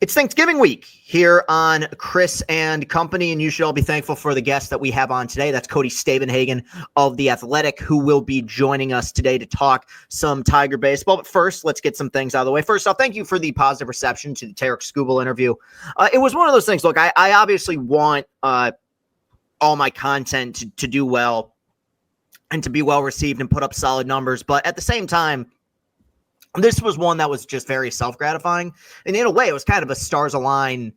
It's Thanksgiving week here on Chris and Company, and you should all be thankful for the guest that we have on today. That's Cody Stavenhagen of The Athletic, who will be joining us today to talk some Tiger baseball. But first, let's get some things out of the way. First off, thank you for the positive reception to the Tarek Skubal interview. It was one of those things. Look, I obviously want all my content to do well and to be well received and put up solid numbers, but at the same time, this was one that was just very self-gratifying. And in a way, it was kind of a stars align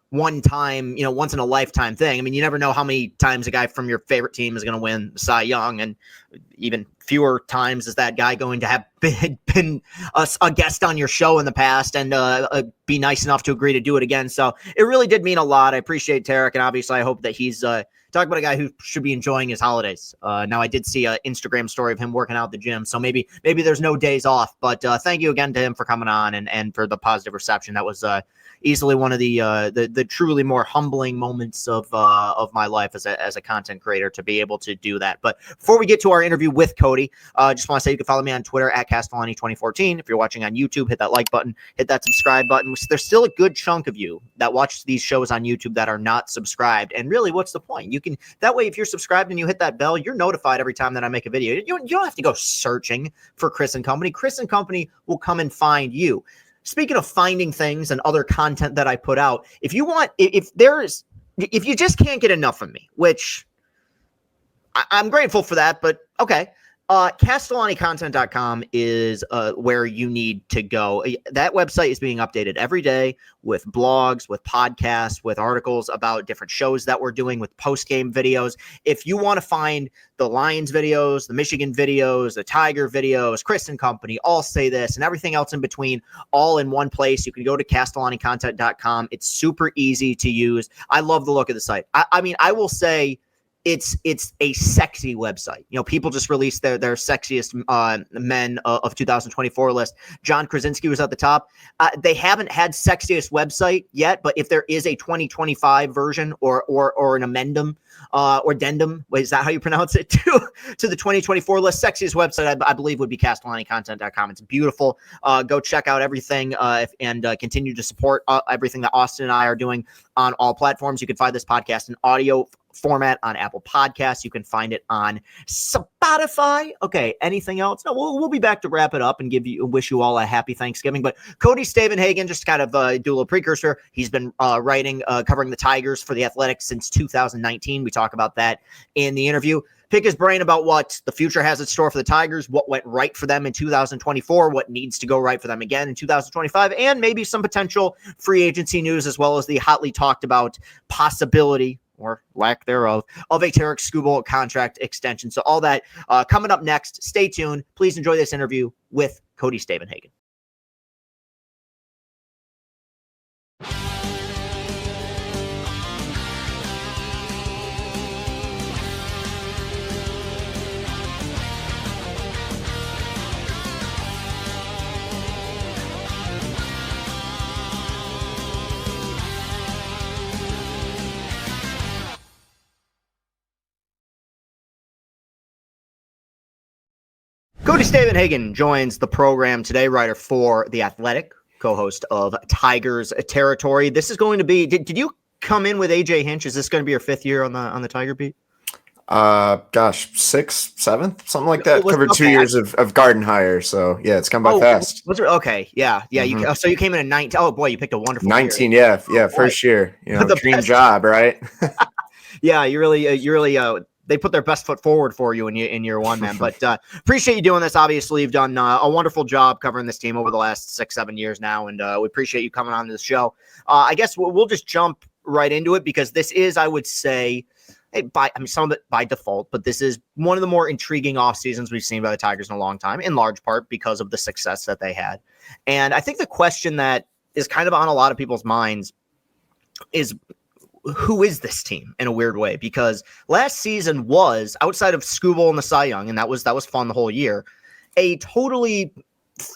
one time, once in a lifetime thing. I mean, you never know how many times a guy from your favorite team is going to win Cy Young, and even fewer times is that guy going to have been a guest on your show in the past and be nice enough to agree to do it again. So it really did mean a lot. I appreciate Tarek, and obviously I hope that he's talking about a guy who should be enjoying his holidays. Now, I did see an Instagram story of him working out at the gym, so maybe there's no days off. But thank you again to him for coming on and for the positive reception. That was easily one of the truly more humbling moments of my life as a content creator, to be able to do that. But before we get to our interview with Cody, just want to say you can follow me on Twitter at Castellani 2014. If you're watching on YouTube, hit that like button, hit that subscribe button. There's still a good chunk of you that watch these shows on YouTube that are not subscribed. And really, what's the point? You can, that way, if you're subscribed and you hit that bell, you're notified every time that I make a video. You don't have to go searching for Chris and Company. Chris and Company will come and find you. Speaking of finding things and other content that I put out, if you you just can't get enough of me, which I'm grateful for that, but okay. CastellaniContent.com is where you need to go. That website is being updated every day with blogs, with podcasts, with articles about different shows that we're doing, with post-game videos. If you want to find the Lions videos, the Michigan videos, the Tiger videos, Chris and Company, all say this, and everything else in between, all in one place, you can go to CastellaniContent.com. It's super easy to use. I love the look of the site. I mean, I will say, it's a sexy website. People just released their sexiest men of 2024 list. John Krasinski was at the top. They haven't had sexiest website yet, but if there is a 2025 version or an amendum or addendum, is that how you pronounce it, to the 2024 list, sexiest website I believe would be CastellaniContent.com. It's beautiful. Go check out everything and continue to support everything that Austin and I are doing on all platforms. You can find this podcast in audio format on Apple Podcasts. You can find it on Spotify. Okay, anything else? No, we'll be back to wrap it up and wish you all a happy Thanksgiving. But Cody Stavenhagen, just kind of do a little precursor. He's been writing, covering the Tigers for The Athletic since 2019. We talk about that in the interview. Pick his brain about what the future has in store for the Tigers, what went right for them in 2024, what needs to go right for them again in 2025, and maybe some potential free agency news, as well as the hotly talked about possibility, or lack thereof, of a Tarek Skubal contract extension. So all that coming up next. Stay tuned. Please enjoy this interview with Cody Stavenhagen. Cody Stavenhagen joins the program today, writer for The Athletic, co-host of Tigers Territory. This is going to be, did you come in with AJ Hinch? Is this going to be your fifth year on the Tiger beat? Sixth, seventh, something like that. Covered 2 years of garden hire. So yeah, it's come by fast. Okay. Yeah. Mm-hmm. So you came in at 19. Oh boy, you picked a wonderful 19. year. Yeah. First year, dream job, right? Yeah. You really, they put their best foot forward for you in year one, man. But appreciate you doing this. Obviously, you've done a wonderful job covering this team over the last 6-7 years now, and we appreciate you coming on to the show. I guess we'll just jump right into it, because this is, I would say, some of it by default, but this is one of the more intriguing off seasons we've seen by the Tigers in a long time, in large part because of the success that they had. And I think the question that is kind of on a lot of people's minds is, who is this team, in a weird way? Because last season was, outside of Skubal and the Cy Young, and that was fun the whole year, a totally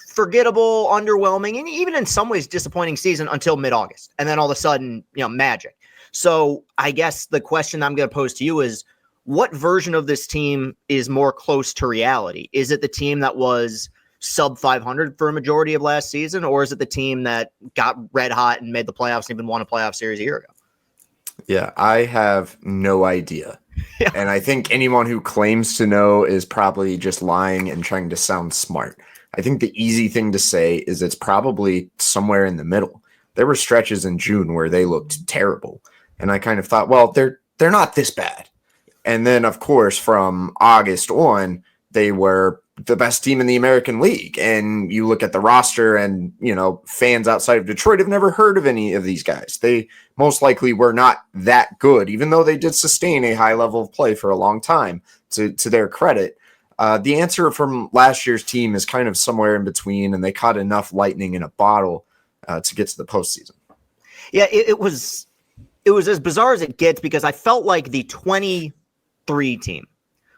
forgettable, underwhelming, and even in some ways disappointing season until mid-August. And then all of a sudden, magic. So I guess the question I'm going to pose to you is, what version of this team is more close to reality? Is it the team that was sub 500 for a majority of last season, or is it the team that got red hot and made the playoffs and even won a playoff series a year ago? Yeah, I have no idea. Yeah. And I think anyone who claims to know is probably just lying and trying to sound smart. I think the easy thing to say is it's probably somewhere in the middle. There were stretches in June where they looked terrible. And I kind of thought, well, they're not this bad. And then, of course, from August on, they were the best team in the American League. And you look at the roster and, fans outside of Detroit have never heard of any of these guys. They most likely were not that good, even though they did sustain a high level of play for a long time, to their credit. The answer from last year's team is kind of somewhere in between, and they caught enough lightning in a bottle to get to the postseason. Yeah, it was as bizarre as it gets, because I felt like the 23 team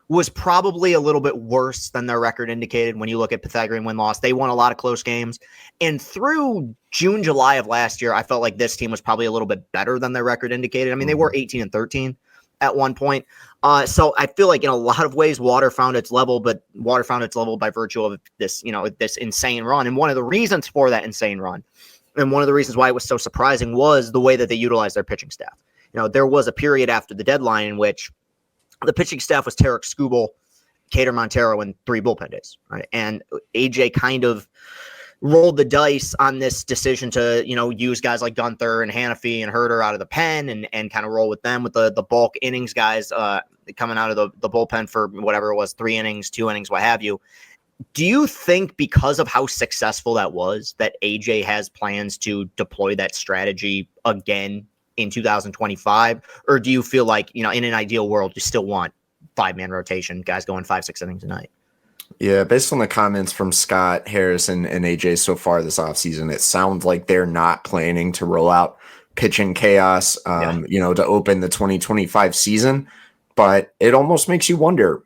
was probably a little bit worse than their record indicated when you look at Pythagorean win-loss. They won a lot of close games. And through June, July of last year, I felt like this team was probably a little bit better than their record indicated. I mean, they were 18-13 at one point. So I feel like in a lot of ways, water found its level, but water found its level by virtue of this, this insane run. And one of the reasons for that insane run, and one of the reasons why it was so surprising, was the way that they utilized their pitching staff. There was a period after the deadline in which the pitching staff was Tarek Skubal, Cater Montero, and 3 bullpen days, right? And AJ kind of rolled the dice on this decision to, use guys like Gunther and Hannafy and Herter out of the pen and kind of roll with them with the bulk innings guys coming out of the bullpen for whatever it was, 3 innings, 2 innings, what have you. Do you think because of how successful that was, that AJ has plans to deploy that strategy again in 2025? Or do you feel like, in an ideal world, you still want 5-man rotation, guys going 5-6 innings a night? Yeah, based on the comments from Scott, Harrison, and AJ so far this offseason, it sounds like they're not planning to roll out pitching chaos, to open the 2025 season. But it almost makes you wonder,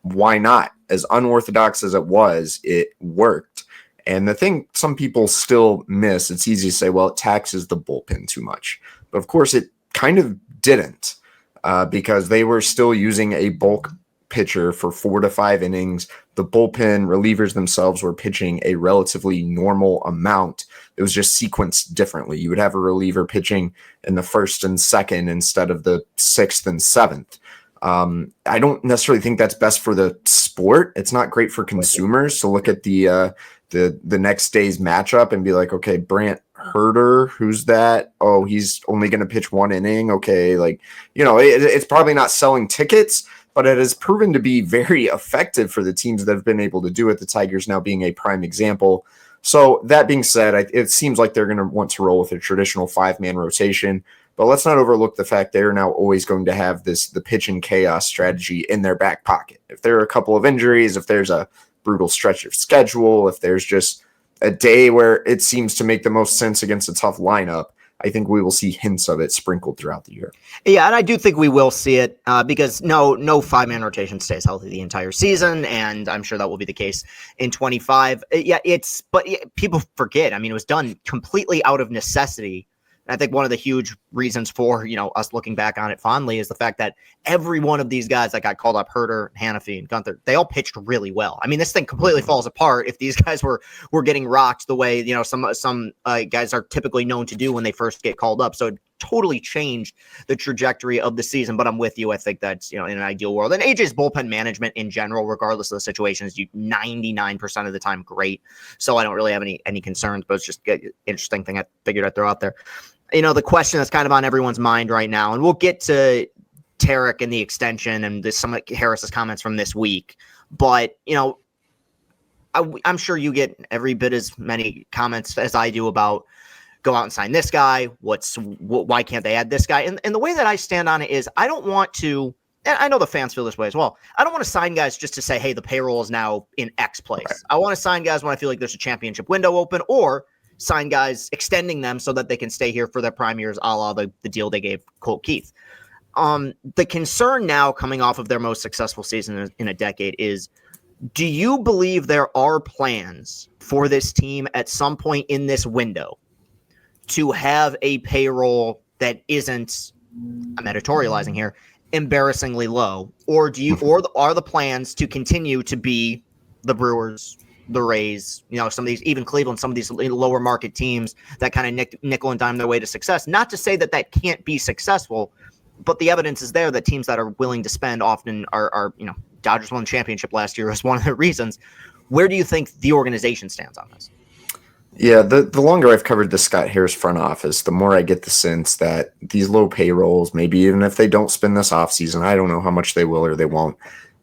why not? As unorthodox as it was, it worked. And the thing some people still miss, it's easy to say, well, it taxes the bullpen too much. But of course, it kind of didn't, because they were still using a bulk pitcher for 4 to 5 innings. The bullpen relievers themselves were pitching a relatively normal amount. It was just sequenced differently. You would have a reliever pitching in the 1st and 2nd instead of the 6th and 7th. I don't necessarily think that's best for the sport. It's not great for consumers to look at the next day's matchup and be like, okay, Brant Herter, who's that? Oh, he's only going to pitch 1 inning. Okay. It's probably not selling tickets, but it has proven to be very effective for the teams that have been able to do it. The Tigers now being a prime example. So that being said, it seems like they're going to want to roll with a traditional 5-man rotation, but let's not overlook the fact they're now always going to have the pitch and chaos strategy in their back pocket. If there are a couple of injuries, if there's a brutal stretch of schedule, if there's just a day where it seems to make the most sense against a tough lineup, I think we will see hints of it sprinkled throughout the year. Yeah, and I do think we will see it because no 5-man rotation stays healthy the entire season, and I'm sure that will be the case in 25. But people forget. I mean, it was done completely out of necessity. And I think one of the huge reasons for, us looking back on it fondly is the fact that every one of these guys that got called up, Herter, Hannafy, and Gunther, they all pitched really well. I mean, this thing completely falls apart if these guys were getting rocked the way, some guys are typically known to do when they first get called up. So it totally changed the trajectory of the season, but I'm with you. I think that's, in an ideal world. And AJ's bullpen management in general, regardless of the situation, is 99% of the time great. So I don't really have any concerns, but it's just an interesting thing I figured I'd throw out there. The question that's kind of on everyone's mind right now, and we'll get to Tarek and the extension and some of Harris's comments from this week, but, I'm sure you get every bit as many comments as I do about go out and sign this guy. Why can't they add this guy? And the way that I stand on it is I don't want to, and I know the fans feel this way as well, I don't want to sign guys just to say, hey, the payroll is now in X place. Right. I want to sign guys when I feel like there's a championship window open, or sign guys, extending them so that they can stay here for their prime years, a la the deal they gave Colt Keith. The concern now coming off of their most successful season in a decade is, do you believe there are plans for this team at some point in this window to have a payroll that isn't, I'm editorializing here, embarrassingly low? Or are the plans to continue to be the Brewers, the Rays, some of these, even Cleveland, some of these lower market teams that kind of nickel and dime their way to success. Not to say that can't be successful, but the evidence is there that teams that are willing to spend often are Dodgers won the championship last year as one of the reasons. Where do you think the organization stands on this? Yeah, the longer I've covered the Scott Harris front office, the more I get the sense that these low payrolls, maybe even if they don't spend this offseason, I don't know how much they will or they won't.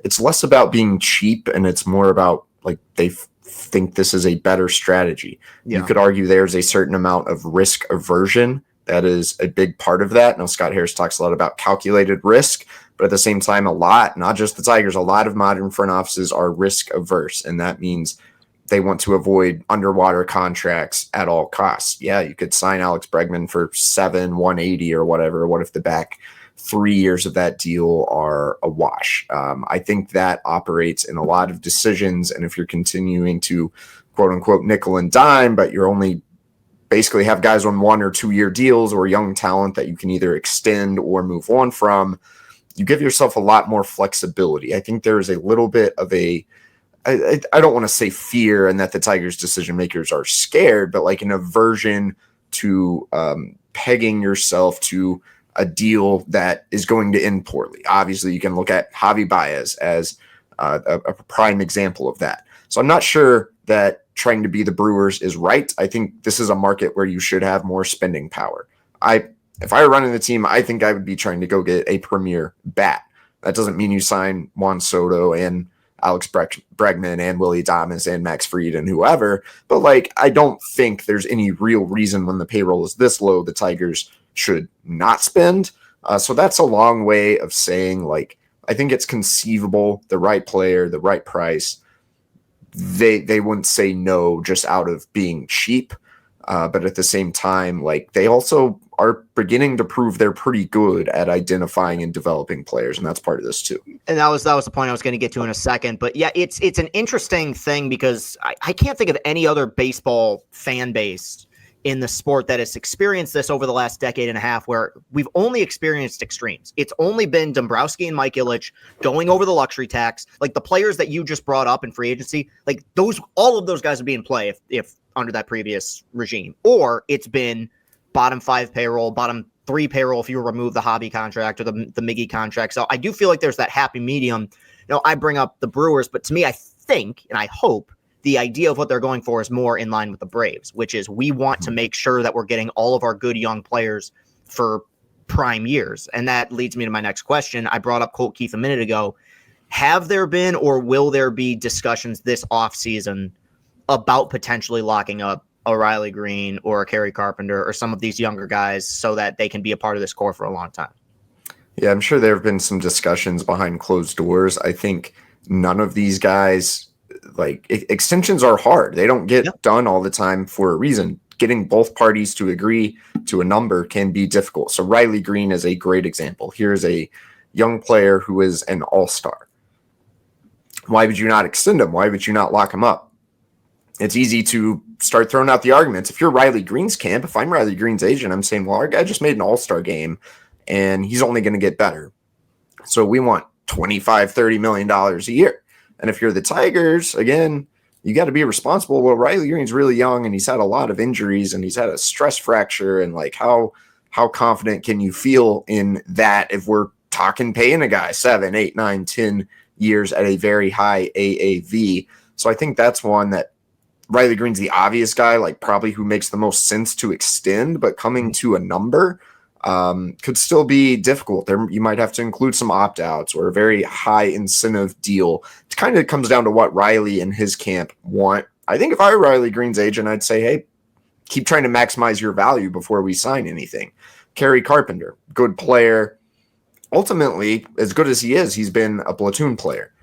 It's less about being cheap and it's more about like they think this is a better strategy. Yeah. You could argue there's a certain amount of risk aversion. That is a big part of that. Now, Scott Harris talks a lot about calculated risk, but at the same time, not just the Tigers, a lot of modern front offices are risk averse. And that means they want to avoid underwater contracts at all costs. Yeah, you could sign Alex Bregman for $180 or whatever. What if the back 3 years of that deal are a wash? I think that operates in a lot of decisions. And if you're continuing to quote unquote nickel and dime, but you're only basically have guys on 1 or 2 year deals or young talent that you can either extend or move on from, you give yourself a lot more flexibility. I think there is a little bit of I don't want to say fear and that the Tigers decision makers are scared, but like an aversion to pegging yourself to a deal that is going to end poorly. Obviously, you can look at Javi Baez as a prime example of that. So I'm not sure that trying to be the Brewers is right. I think this is a market where you should have more spending power. If I were running the team, I think I would be trying to go get a premier bat. That doesn't mean you sign Juan Soto and Alex Bregman and Willie Adames and Max Fried and whoever. But like, I don't think there's any real reason when the payroll is this low, the Tigers should not spend. So that's a long way of saying, like, I think it's conceivable, the right player, the right price. They wouldn't say no just out of being cheap. But at the same time, like, they also are beginning to prove they're pretty good at identifying and developing players, and that's part of this too. And that was the point I was going to get to in a second. But yeah, it's an interesting thing because I can't think of any other baseball fan base in the sport that has experienced this over the last decade and a half, where we've only experienced extremes. It's only been Dombrowski and Mike Ilitch going over the luxury tax. Like the players that you just brought up in free agency, like all of those guys would be in play if under that previous regime. Or it's been bottom 5 payroll, bottom 3 payroll if you remove the hobby contract or the Miggy contract. So I do feel like there's that happy medium. I bring up the Brewers, but to me, I think and I hope the idea of what they're going for is more in line with the Braves, which is we want to make sure that we're getting all of our good young players for prime years. And that leads me to my next question. I brought up Colt Keith a minute ago. Have there been or will there be discussions this offseason about potentially locking up a Riley Green or a Kerry Carpenter or some of these younger guys so that they can be a part of this core for a long time? Yeah, I'm sure there have been some discussions behind closed doors. I think none of these guys, like, extensions are hard. They don't get done all the time for a reason. Getting both parties to agree to a number can be difficult. So Riley Green is a great example. Here's a young player who is an all-star. Why would you not extend him? Why would you not lock him up? It's easy to start throwing out the arguments. If you're Riley Green's camp, if I'm Riley Green's agent, I'm saying, well, our guy just made an all-star game and he's only going to get better. So we want $25, $30 million a year. And if you're the Tigers, again, you got to be responsible. Well, Riley Green's really young and he's had a lot of injuries and he's had a stress fracture. And like, how confident can you feel in that if we're talking paying a guy 7, 8, 9, 10 years at a very high AAV? So I think that's one that Riley Green's the obvious guy, like probably who makes the most sense to extend, but coming to a number could still be difficult. There, you might have to include some opt-outs or a very high incentive deal. It kind of comes down to what Riley and his camp want. I think if I were Riley Green's agent, I'd say, hey, keep trying to maximize your value before we sign anything. Kerry Carpenter, good player. Ultimately, as good as he is, he's been a platoon player.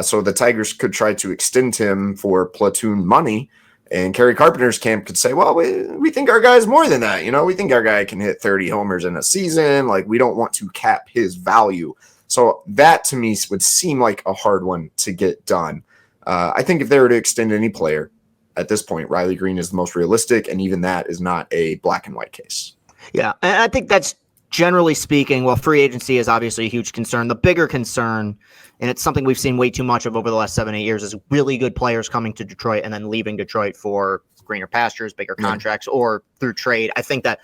So the Tigers could try to extend him for platoon money, and Kerry Carpenter's camp could say, well, we think our guy's more than that. We think our guy can hit 30 homers in a season. Like, we don't want to cap his value. So that to me would seem like a hard one to get done. I think if they were to extend any player at this point, Riley Green is the most realistic, and even that is not a black and white case. Yeah, and I think that's generally speaking, well, free agency is obviously a huge concern. The bigger concern, and it's something we've seen way too much of over the last 7-8 years, is really good players coming to Detroit and then leaving Detroit for greener pastures, bigger contracts, or through trade. I think that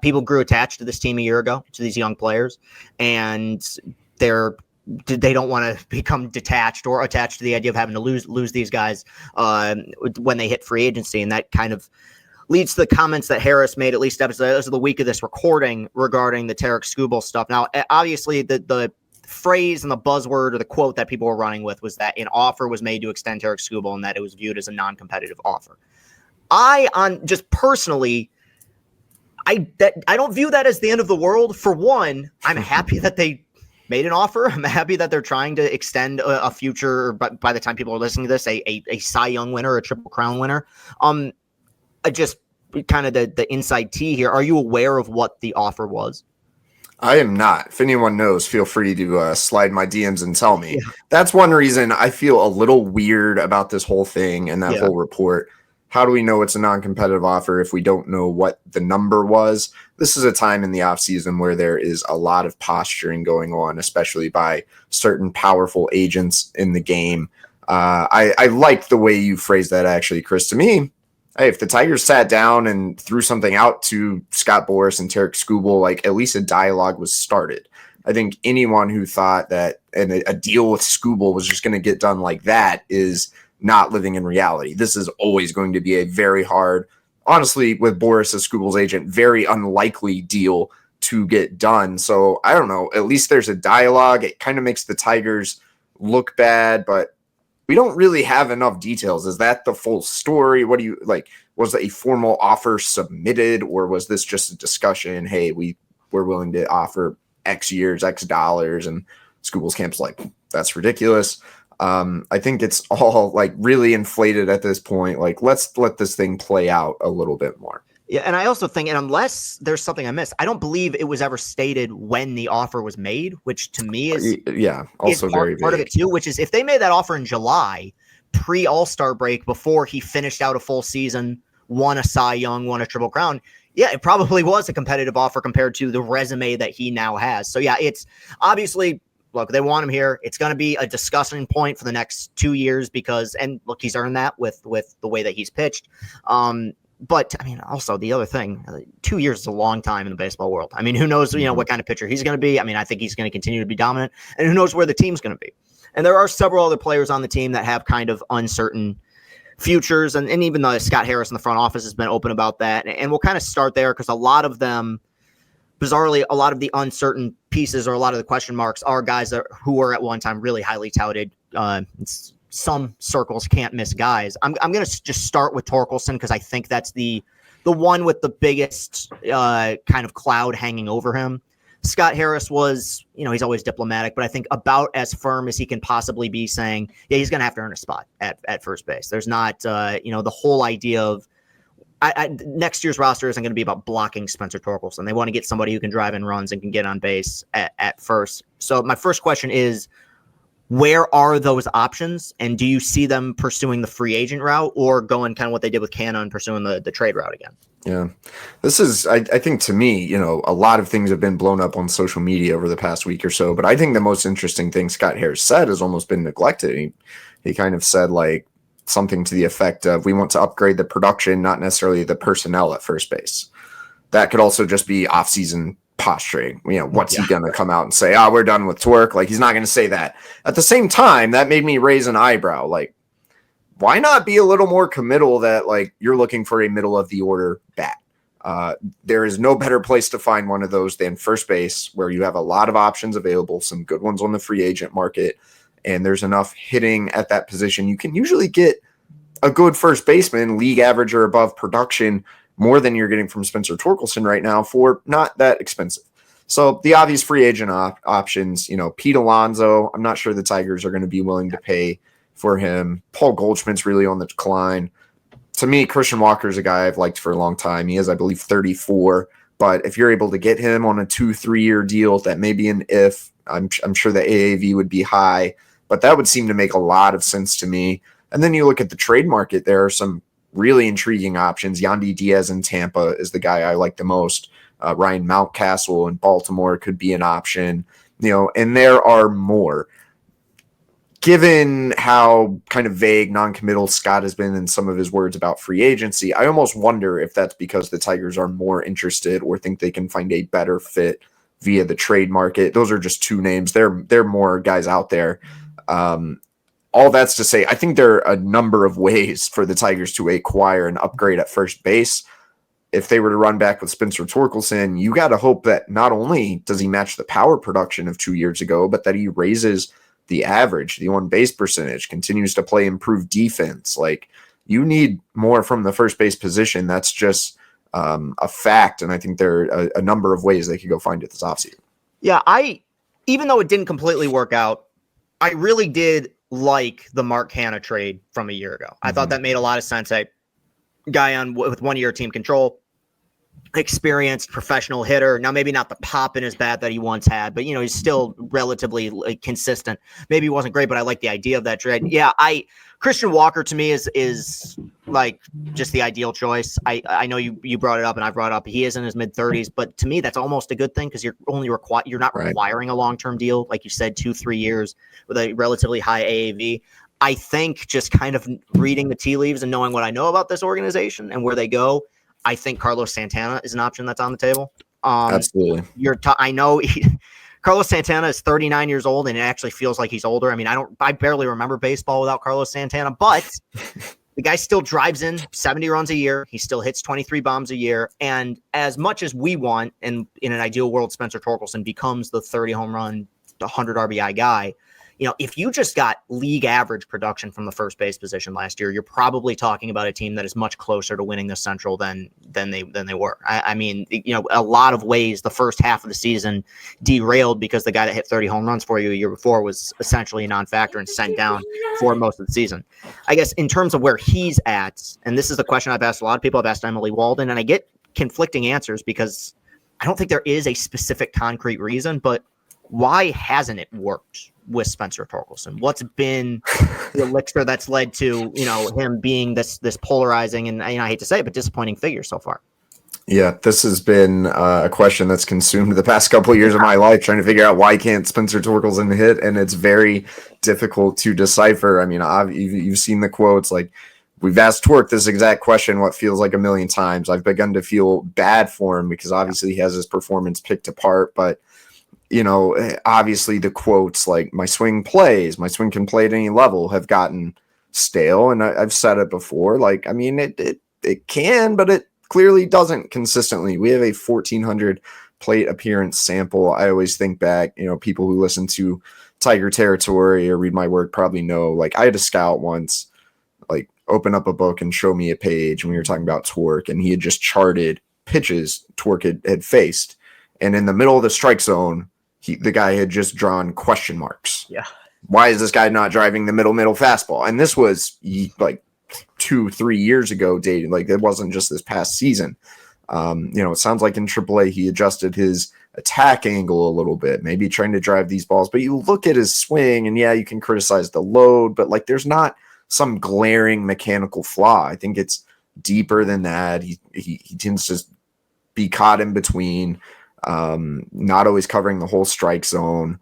people grew attached to this team a year ago, to these young players, and they don't want to become detached or attached to the idea of having to lose these guys when they hit free agency. And that kind of leads to the comments that Harris made, at least as of the week of this recording, regarding the Tarek Skubal stuff. Now, obviously, the phrase and the buzzword or the quote that people were running with was that an offer was made to extend Tarek Skubal and that it was viewed as a non-competitive offer. Just personally, I don't view that as the end of the world. For one, I'm happy that they made an offer. I'm happy that they're trying to extend a future, but by the time people are listening to this, a Cy Young winner, a Triple Crown winner. Just kind of the inside tea here. Are you aware of what the offer was? I am not. If anyone knows, feel free to slide my DMs and tell me. Yeah. That's one reason I feel a little weird about this whole thing and that whole report. How do we know it's a non-competitive offer if we don't know what the number was? This is a time in the offseason where there is a lot of posturing going on, especially by certain powerful agents in the game. I like the way you phrased that, actually, Chris. To me, hey, if the Tigers sat down and threw something out to Scott Boras and Tarek Skubal, like at least a dialogue was started. I think anyone who thought that a deal with Skubal was just going to get done like that is not living in reality. This is always going to be a very hard, honestly, with Boras as Skubal's agent, very unlikely deal to get done. So I don't know. At least there's a dialogue. It kind of makes the Tigers look bad, but we don't really have enough details. Is that the full story? What do you like? Was a formal offer submitted, or was this just a discussion? Hey, we're willing to offer X years, X dollars, and Skubal's camp's like, that's ridiculous. I think it's all like really inflated at this point. Like, let's let this thing play out a little bit more. Yeah, and I also think, and unless there's something I missed, I don't believe it was ever stated when the offer was made, which to me is also very part of it too. Which is if they made that offer in July, pre-All-Star break, before he finished out a full season, won a Cy Young, won a Triple Crown, yeah, it probably was a competitive offer compared to the resume that he now has. So yeah, it's obviously, look, they want him here. It's going to be a discussion point for the next 2 years because, and look, he's earned that with the way that he's pitched. But I mean, also the other thing, 2 years is a long time in the baseball world. I mean, who knows, what kind of pitcher he's going to be. I mean, I think he's going to continue to be dominant, and who knows where the team's going to be. And there are several other players on the team that have kind of uncertain futures. And even though Scott Harris in the front office has been open about that, and we'll kind of start there because a lot of them, bizarrely, a lot of the uncertain pieces or a lot of the question marks are guys who were at one time really highly touted. Some circles can't miss guys. I'm going to just start with Torkelson because I think that's the one with the biggest kind of cloud hanging over him. Scott Harris was, he's always diplomatic, but I think about as firm as he can possibly be, saying, yeah, he's going to have to earn a spot at first base. There's not, the whole idea of next year's roster isn't going to be about blocking Spencer Torkelson. They want to get somebody who can drive in runs and can get on base at first. So my first question is, where are those options? And do you see them pursuing the free agent route or going kind of what they did with Canna and pursuing the trade route again? Yeah, this is, I think to me, a lot of things have been blown up on social media over the past week or so, but I think the most interesting thing Scott Harris said has almost been neglected. He kind of said like something to the effect of, we want to upgrade the production, not necessarily the personnel at first base. That could also just be off-season posturing. What's he going to come out and say, we're done with Twerk? Like, he's not going to say that. At the same time, that made me raise an eyebrow. Like, why not be a little more committal that, like, you're looking for a middle of the order bat? There is no better place to find one of those than first base, where you have a lot of options available, some good ones on the free agent market, and there's enough hitting at that position. You can usually get a good first baseman, league average or above production, more than you're getting from Spencer Torkelson right now for not that expensive. So the obvious free agent options, Pete Alonso, I'm not sure the Tigers are going to be willing to pay for him. Paul Goldschmidt's really on the decline. To me, Christian Walker is a guy I've liked for a long time. He is, I believe, 34. But if you're able to get him on a 2-3 year deal, that may be an if. I'm sure the AAV would be high, but that would seem to make a lot of sense to me. And then you look at the trade market, there are some really intriguing options. Yandy Diaz in Tampa is the guy I like the most. Ryan Mountcastle in Baltimore could be an option, and there are more. Given how kind of vague, non-committal Scott has been in some of his words about free agency, I almost wonder if that's because the Tigers are more interested or think they can find a better fit via the trade market. Those are just two names. There are more guys out there. All that's to say, I think there are a number of ways for the Tigers to acquire and upgrade at first base. If they were to run back with Spencer Torkelson, you got to hope that not only does he match the power production of 2 years ago, but that he raises the average, the on-base percentage, continues to play improved defense. Like, you need more from the first base position. That's just a fact, and I think there are a number of ways they could go find it this offseason. Yeah, even though it didn't completely work out, I really did like the Mark Hanna trade from a year ago. I thought that made a lot of sense. A guy with 1 year team control, experienced professional hitter. Now, maybe not the pop in his bat that he once had, but he's still relatively consistent. Maybe he wasn't great, but I like the idea of that trade. Yeah, Christian Walker to me is like just the ideal choice. I know you brought it up and I brought it up. He is in his mid-30s, but to me that's almost a good thing because you're not requiring a long-term deal, like you said, 2-3 years with a relatively high AAV. I think just kind of reading the tea leaves and knowing what I know about this organization and where they go, I think Carlos Santana is an option that's on the table. Absolutely. I know Carlos Santana is 39 years old, and it actually feels like he's older. I mean, I barely remember baseball without Carlos Santana, but the guy still drives in 70 runs a year. He still hits 23 bombs a year. And as much as we want, and in an ideal world, Spencer Torkelson becomes the 30 home run, 100 RBI guy, if you just got league average production from the first base position last year, you're probably talking about a team that is much closer to winning the Central than they were. I mean, a lot of ways the first half of the season derailed because the guy that hit 30 home runs for you a year before was essentially a non-factor and sent down for most of the season. I guess in terms of where he's at, and this is the question I've asked a lot of people, I've asked Emily Walden, and I get conflicting answers because I don't think there is a specific concrete reason, but why hasn't it worked with Spencer Torkelson? What's been the elixir that's led to, him being this polarizing and I hate to say it, but disappointing figure so far? Yeah, this has been a question that's consumed the past couple of years of my life, trying to figure out why can't Spencer Torkelson hit, and it's very difficult to decipher. I mean, you've seen the quotes, like, we've asked Torque this exact question what feels like a million times. I've begun to feel bad for him because obviously he has his performance picked apart, but obviously the quotes like my swing can play at any level have gotten stale. And I've said it before, like, I mean, it can, but it clearly doesn't consistently. We have a 1,400 plate appearance sample. I always think back, people who listen to Tiger Territory or read my work probably know, like, I had a scout once, like, open up a book and show me a page when we were talking about Torque, and he had just charted pitches Torque had faced. And in the middle of the strike zone, the guy had just drawn question marks. Yeah. Why is this guy not driving the middle fastball? And this was like 2-3 years ago dated. Like, it wasn't just this past season. It sounds like in AAA, he adjusted his attack angle a little bit, maybe trying to drive these balls. But you look at his swing and you can criticize the load, but like, there's not some glaring mechanical flaw. I think it's deeper than that. He tends to be caught in between. Not always covering the whole strike zone.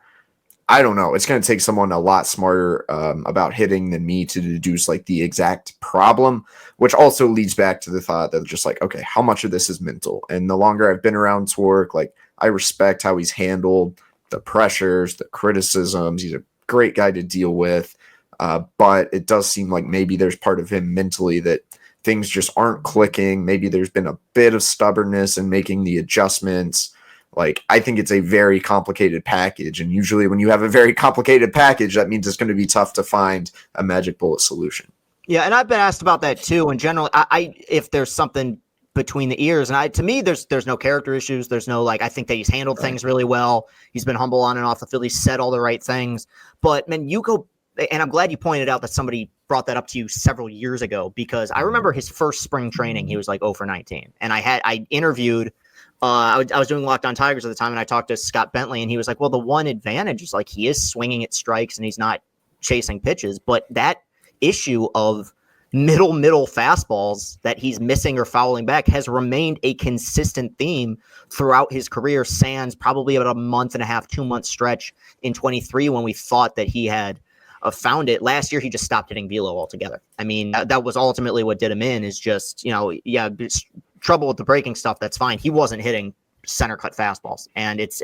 I don't know. It's going to take someone a lot smarter about hitting than me to deduce like the exact problem, which also leads back to the thought that just like, okay, how much of this is mental? And the longer I've been around Torque, like, I respect how he's handled the pressures, the criticisms. He's a great guy to deal with. But it does seem like maybe there's part of him mentally that things just aren't clicking. Maybe there's been a bit of stubbornness in making the adjustments. Like, I think it's a very complicated package. And usually when you have a very complicated package, that means it's going to be tough to find a magic bullet solution. Yeah. And I've been asked about that too. In general, if there's something between the ears, and to me, there's no character issues. There's no, like, I think that he's handled things really well. He's been humble on and off the field. He's said all the right things, but man, you go, and I'm glad you pointed out that somebody brought that up to you several years ago, because I remember his first spring training, he was like 0 for 19. And I interviewed, I was doing Locked On Tigers at the time, and I talked to Scott Bentley, and he was like, well, the one advantage is like he is swinging at strikes and he's not chasing pitches. But that issue of middle fastballs that he's missing or fouling back has remained a consistent theme throughout his career, sans probably about a month and a half, 2 month stretch in 23 when we thought that he had found it. Last year, he just stopped hitting velo altogether. I mean, that was ultimately what did him in, is just, trouble with the breaking stuff. That's fine. He wasn't hitting center cut fastballs. And it's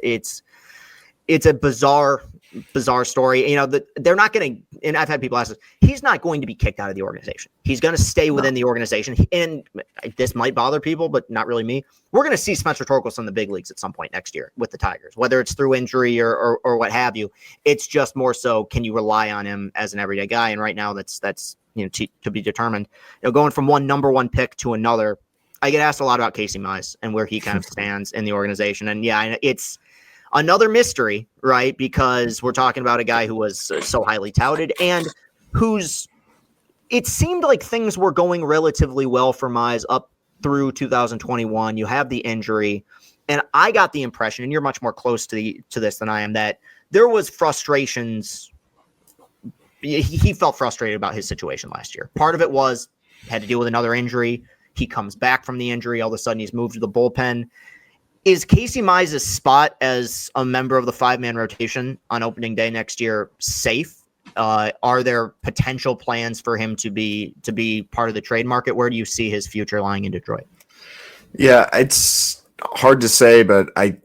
a bizarre story. They're not going to, and I've had people ask this, he's not going to be kicked out of the organization. He's going to stay within the organization. And this might bother people, but not really me. We're going to see Spencer Torkelson in the big leagues at some point next year with the Tigers, whether it's through injury or what have you. It's just more so, can you rely on him as an everyday guy? And right now that's to be determined. Going from one number one pick to another, I get asked a lot about Casey Mize and where he kind of stands in the organization. And yeah, it's another mystery, right? Because we're talking about a guy who was so highly touted and it seemed like things were going relatively well for Mize up through 2021. You have the injury, and I got the impression, and you're much more close to this than I am, that there was frustrations. He felt frustrated about his situation last year. Part of it was had to deal with another injury. He comes back from the injury. All of a sudden, he's moved to the bullpen. Is Casey Mize's spot as a member of the 5-man rotation on opening day next year safe? Are there potential plans for him to be part of the trade market? Where do you see his future lying in Detroit? Yeah, it's hard to say, but I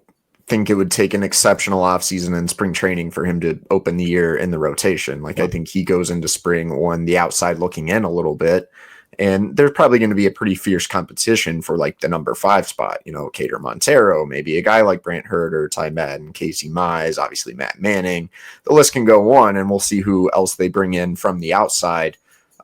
think it would take an exceptional offseason and spring training for him to open the year in the rotation. Like, I think he goes into spring on the outside looking in a little bit. And there's probably going to be a pretty fierce competition for like the number 5 spot, Cater Montero, maybe a guy like Brant Herter, Ty Madden, Casey Mize, obviously Matt Manning. The list can go on, and we'll see who else they bring in from the outside.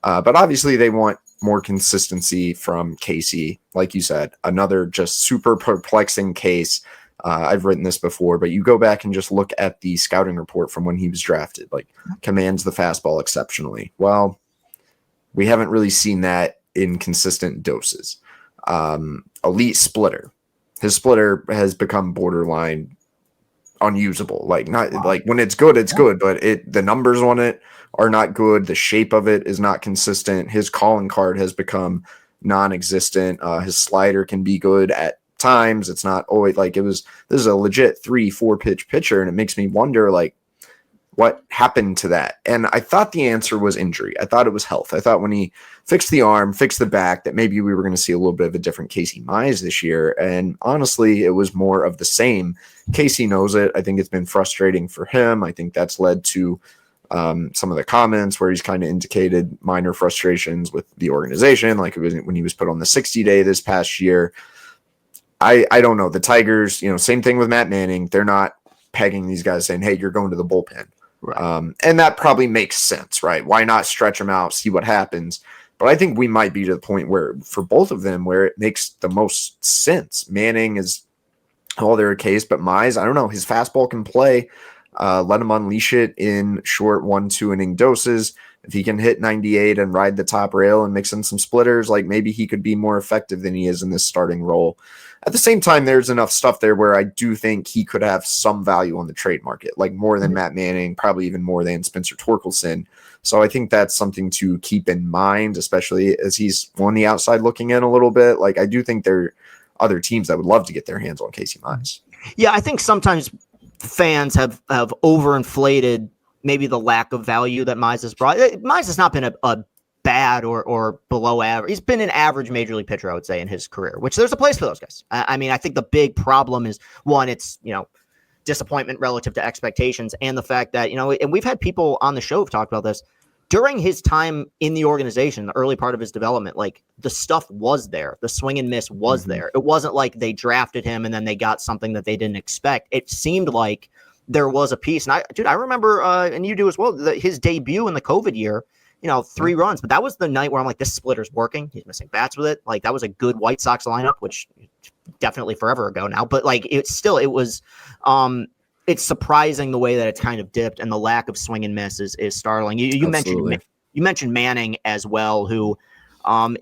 But obviously they want more consistency from Casey. Like you said, another just super perplexing case. I've written this before, but you go back and just look at the scouting report from when he was drafted, like commands the fastball exceptionally. Well, we haven't really seen that in consistent doses. Elite splitter. His splitter has become borderline unusable. Like, not like when it's good, it's good, but the numbers on it are not good. The shape of it is not consistent. His calling card has become non-existent. His slider can be good at times. It's not always like this is a legit 3-4 pitch pitcher. And it makes me wonder, like, what happened to that? And I thought the answer was injury. I thought it was health. I thought when he fixed the arm, fixed the back, that maybe we were going to see a little bit of a different Casey Mize this year. And honestly, it was more of the same. Casey knows it. I think it's been frustrating for him. I think that's led to some of the comments where he's kind of indicated minor frustrations with the organization, like it was when he was put on the 60-day this past year. I don't know. The Tigers, same thing with Matt Manning. They're not pegging these guys saying, hey, you're going to the bullpen. Right. And that probably makes sense, right? Why not stretch them out, see what happens? But I think we might be to the point where, for both of them, where it makes the most sense. Manning is all their case, but Mize, I don't know, his fastball can play. Let him unleash it in short 1-2 inning doses. If he can hit 98 and ride the top rail and mix in some splitters, like maybe he could be more effective than he is in this starting role. At the same time, there's enough stuff there where I do think he could have some value on the trade market, like more than Matt Manning, probably even more than Spencer Torkelson. So I think that's something to keep in mind, especially as he's on the outside looking in a little bit. Like, I do think there are other teams that would love to get their hands on Casey Mize. Yeah, I think sometimes fans have overinflated maybe the lack of value that Mize has brought. Mize has not been a bad or below average. He's been an average major league pitcher, I would say, in his career, which there's a place for those guys. I mean, I think the big problem is, one, it's, disappointment relative to expectations, and the fact that, and we've had people on the show who've talked about this, during his time in the organization, the early part of his development, like, the stuff was there. The swing and miss was there. It wasn't like they drafted him and then they got something that they didn't expect. It seemed like there was a piece. And I remember, and you do as well, his debut in the COVID year, 3 runs, but that was the night where I'm like, this splitter's working. He's missing bats with it. Like, that was a good White Sox lineup, which definitely forever ago now, but like, it was, it's surprising the way that it's kind of dipped, and the lack of swing and miss is startling. You mentioned Manning as well, who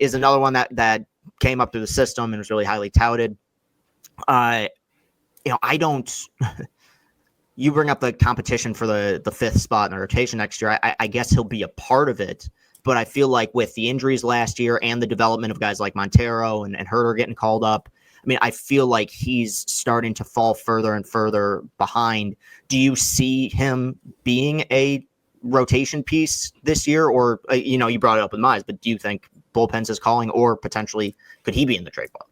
is another one that came up through the system and was really highly touted. I don't. You bring up the competition for the 5th spot in the rotation next year. I guess he'll be a part of it. But I feel like with the injuries last year and the development of guys like Montero and Herter getting called up, I mean, I feel like he's starting to fall further and further behind. Do you see him being a rotation piece this year? Or, you brought it up with Mize, but do you think bullpen's his calling, or potentially could he be in the trading block?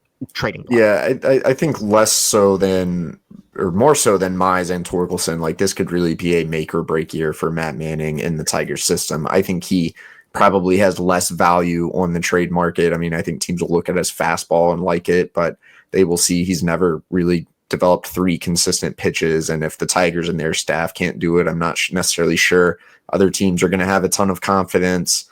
Yeah, I think less so than, or more so than Mize and Torkelson. Like, this could really be a make or break year for Matt Manning in the Tigers system. I think he probably has less value on the trade market. I mean, I think teams will look at his fastball and like it, but they will see he's never really developed 3 consistent pitches. And if the Tigers and their staff can't do it, I'm not necessarily sure other teams are going to have a ton of confidence.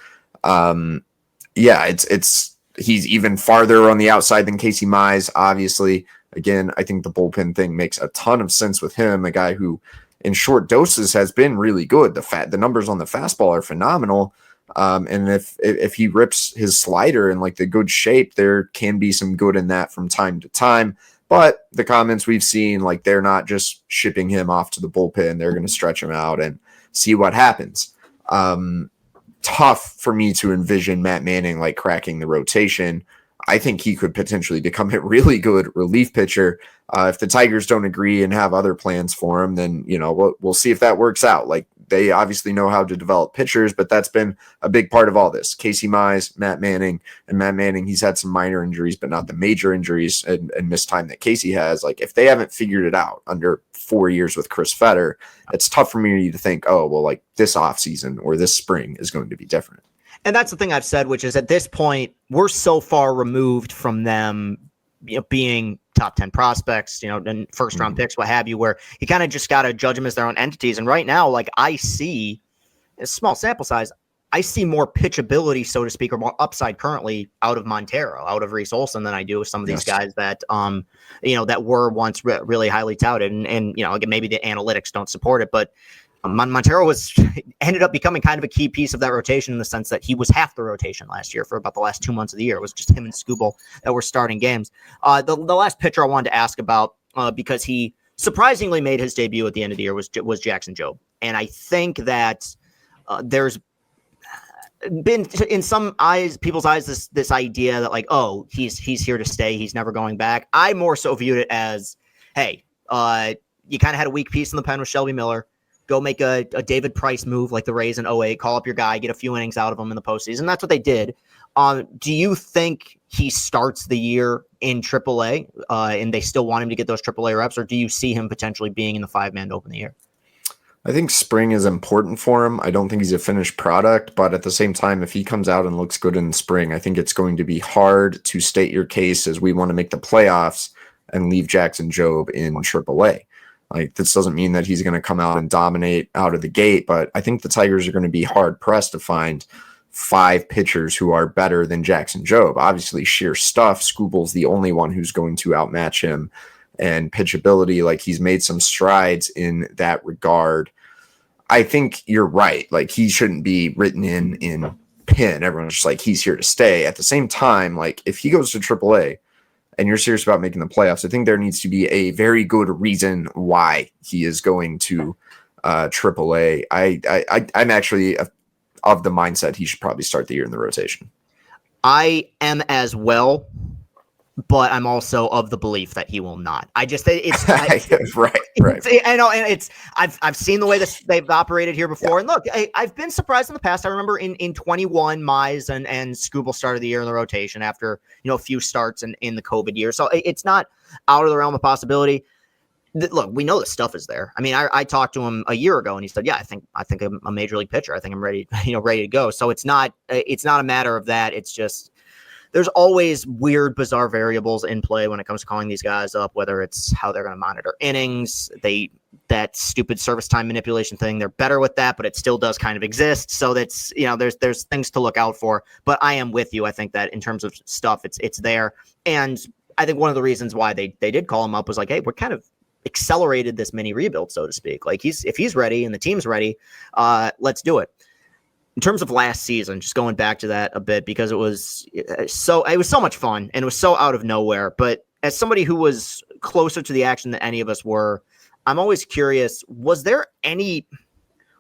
He's even farther on the outside than Casey Mize, obviously. Again, I think the bullpen thing makes a ton of sense with him, a guy who in short doses has been really good. The numbers on the fastball are phenomenal. And if he rips his slider in like the good shape, there can be some good in that from time to time. But the comments we've seen, like, they're not just shipping him off to the bullpen. They're going to stretch him out and see what happens. Tough for me to envision Matt Manning like cracking the rotation. I think he could potentially become a really good relief pitcher. If the Tigers don't agree and have other plans for him, then, we'll see if that works out. Like, they obviously know how to develop pitchers, but that's been a big part of all this. Casey Mize, Matt Manning, he's had some minor injuries, but not the major injuries and missed time that Casey has. Like, if they haven't figured it out under 4 years with Chris Fetter, it's tough for me to think, oh, well, like this offseason or this spring is going to be different. And that's the thing I've said, which is at this point, we're so far removed from them, being top 10 prospects, and first round picks, what have you, where you kind of just got to judge them as their own entities. And right now, like, I see a small sample size, I see more pitchability, so to speak, or more upside currently out of Montero, out of Reese Olson than I do with some of these guys that, that were once really highly touted. And again, maybe the analytics don't support it, but Montero ended up becoming kind of a key piece of that rotation in the sense that he was half the rotation last year for about the last 2 months of the year. It was just him and Skubal that were starting games. The last pitcher I wanted to ask about, because he surprisingly made his debut at the end of the year, was Jackson Jobe. And I think that there's been in people's eyes this idea that, like, oh, he's here to stay, he's never going back. I more so viewed it as, hey, you kind of had a weak piece in the pen with Shelby Miller. Go make a David Price move like the Rays in 08, call up your guy, get a few innings out of him in the postseason. That's what they did. Do you think he starts the year in AAA and they still want him to get those AAA reps, or do you see him potentially being in the 5-man to open the year? I think spring is important for him. I don't think he's a finished product, but at the same time, if he comes out and looks good in the spring, I think it's going to be hard to state your case as we want to make the playoffs and leave Jackson Jobe in AAA. Like, this doesn't mean that he's going to come out and dominate out of the gate, but I think the Tigers are going to be hard pressed to find 5 pitchers who are better than Jackson Jobe. Obviously, sheer stuff, Skubal's the only one who's going to outmatch him, and pitchability, like, he's made some strides in that regard. I think you're right. Like, he shouldn't be written in pin. Everyone's just like, he's here to stay. At the same time, like, if he goes to AAA, and you're serious about making the playoffs, I think there needs to be a very good reason why he is going to AAA. I'm actually of the mindset he should probably start the year in the rotation. I am as well, but I'm also of the belief that he will not. Right. I know, and I've seen the way they've operated here before, and look, I've been surprised in the past. I remember in 21, Mize and Skubal started the year in the rotation after a few starts in the COVID year, so it's not out of the realm of possibility. Look, we know the stuff is there. I mean, I talked to him a year ago, and he said, "Yeah, I think I'm a major league pitcher. I think I'm ready, ready to go." So it's not a matter of that. It's just, there's always weird, bizarre variables in play when it comes to calling these guys up, whether it's how they're going to monitor innings, that stupid service time manipulation thing. They're better with that, but it still does kind of exist. So that's, there's things to look out for, but I am with you. I think that in terms of stuff, it's there. And I think one of the reasons why they did call him up was like, hey, we're kind of accelerated this mini rebuild, so to speak. Like, if he's ready and the team's ready, let's do it. In terms of last season, just going back to that a bit, because it was so much fun and it was so out of nowhere. But as somebody who was closer to the action than any of us were, I'm always curious, was there any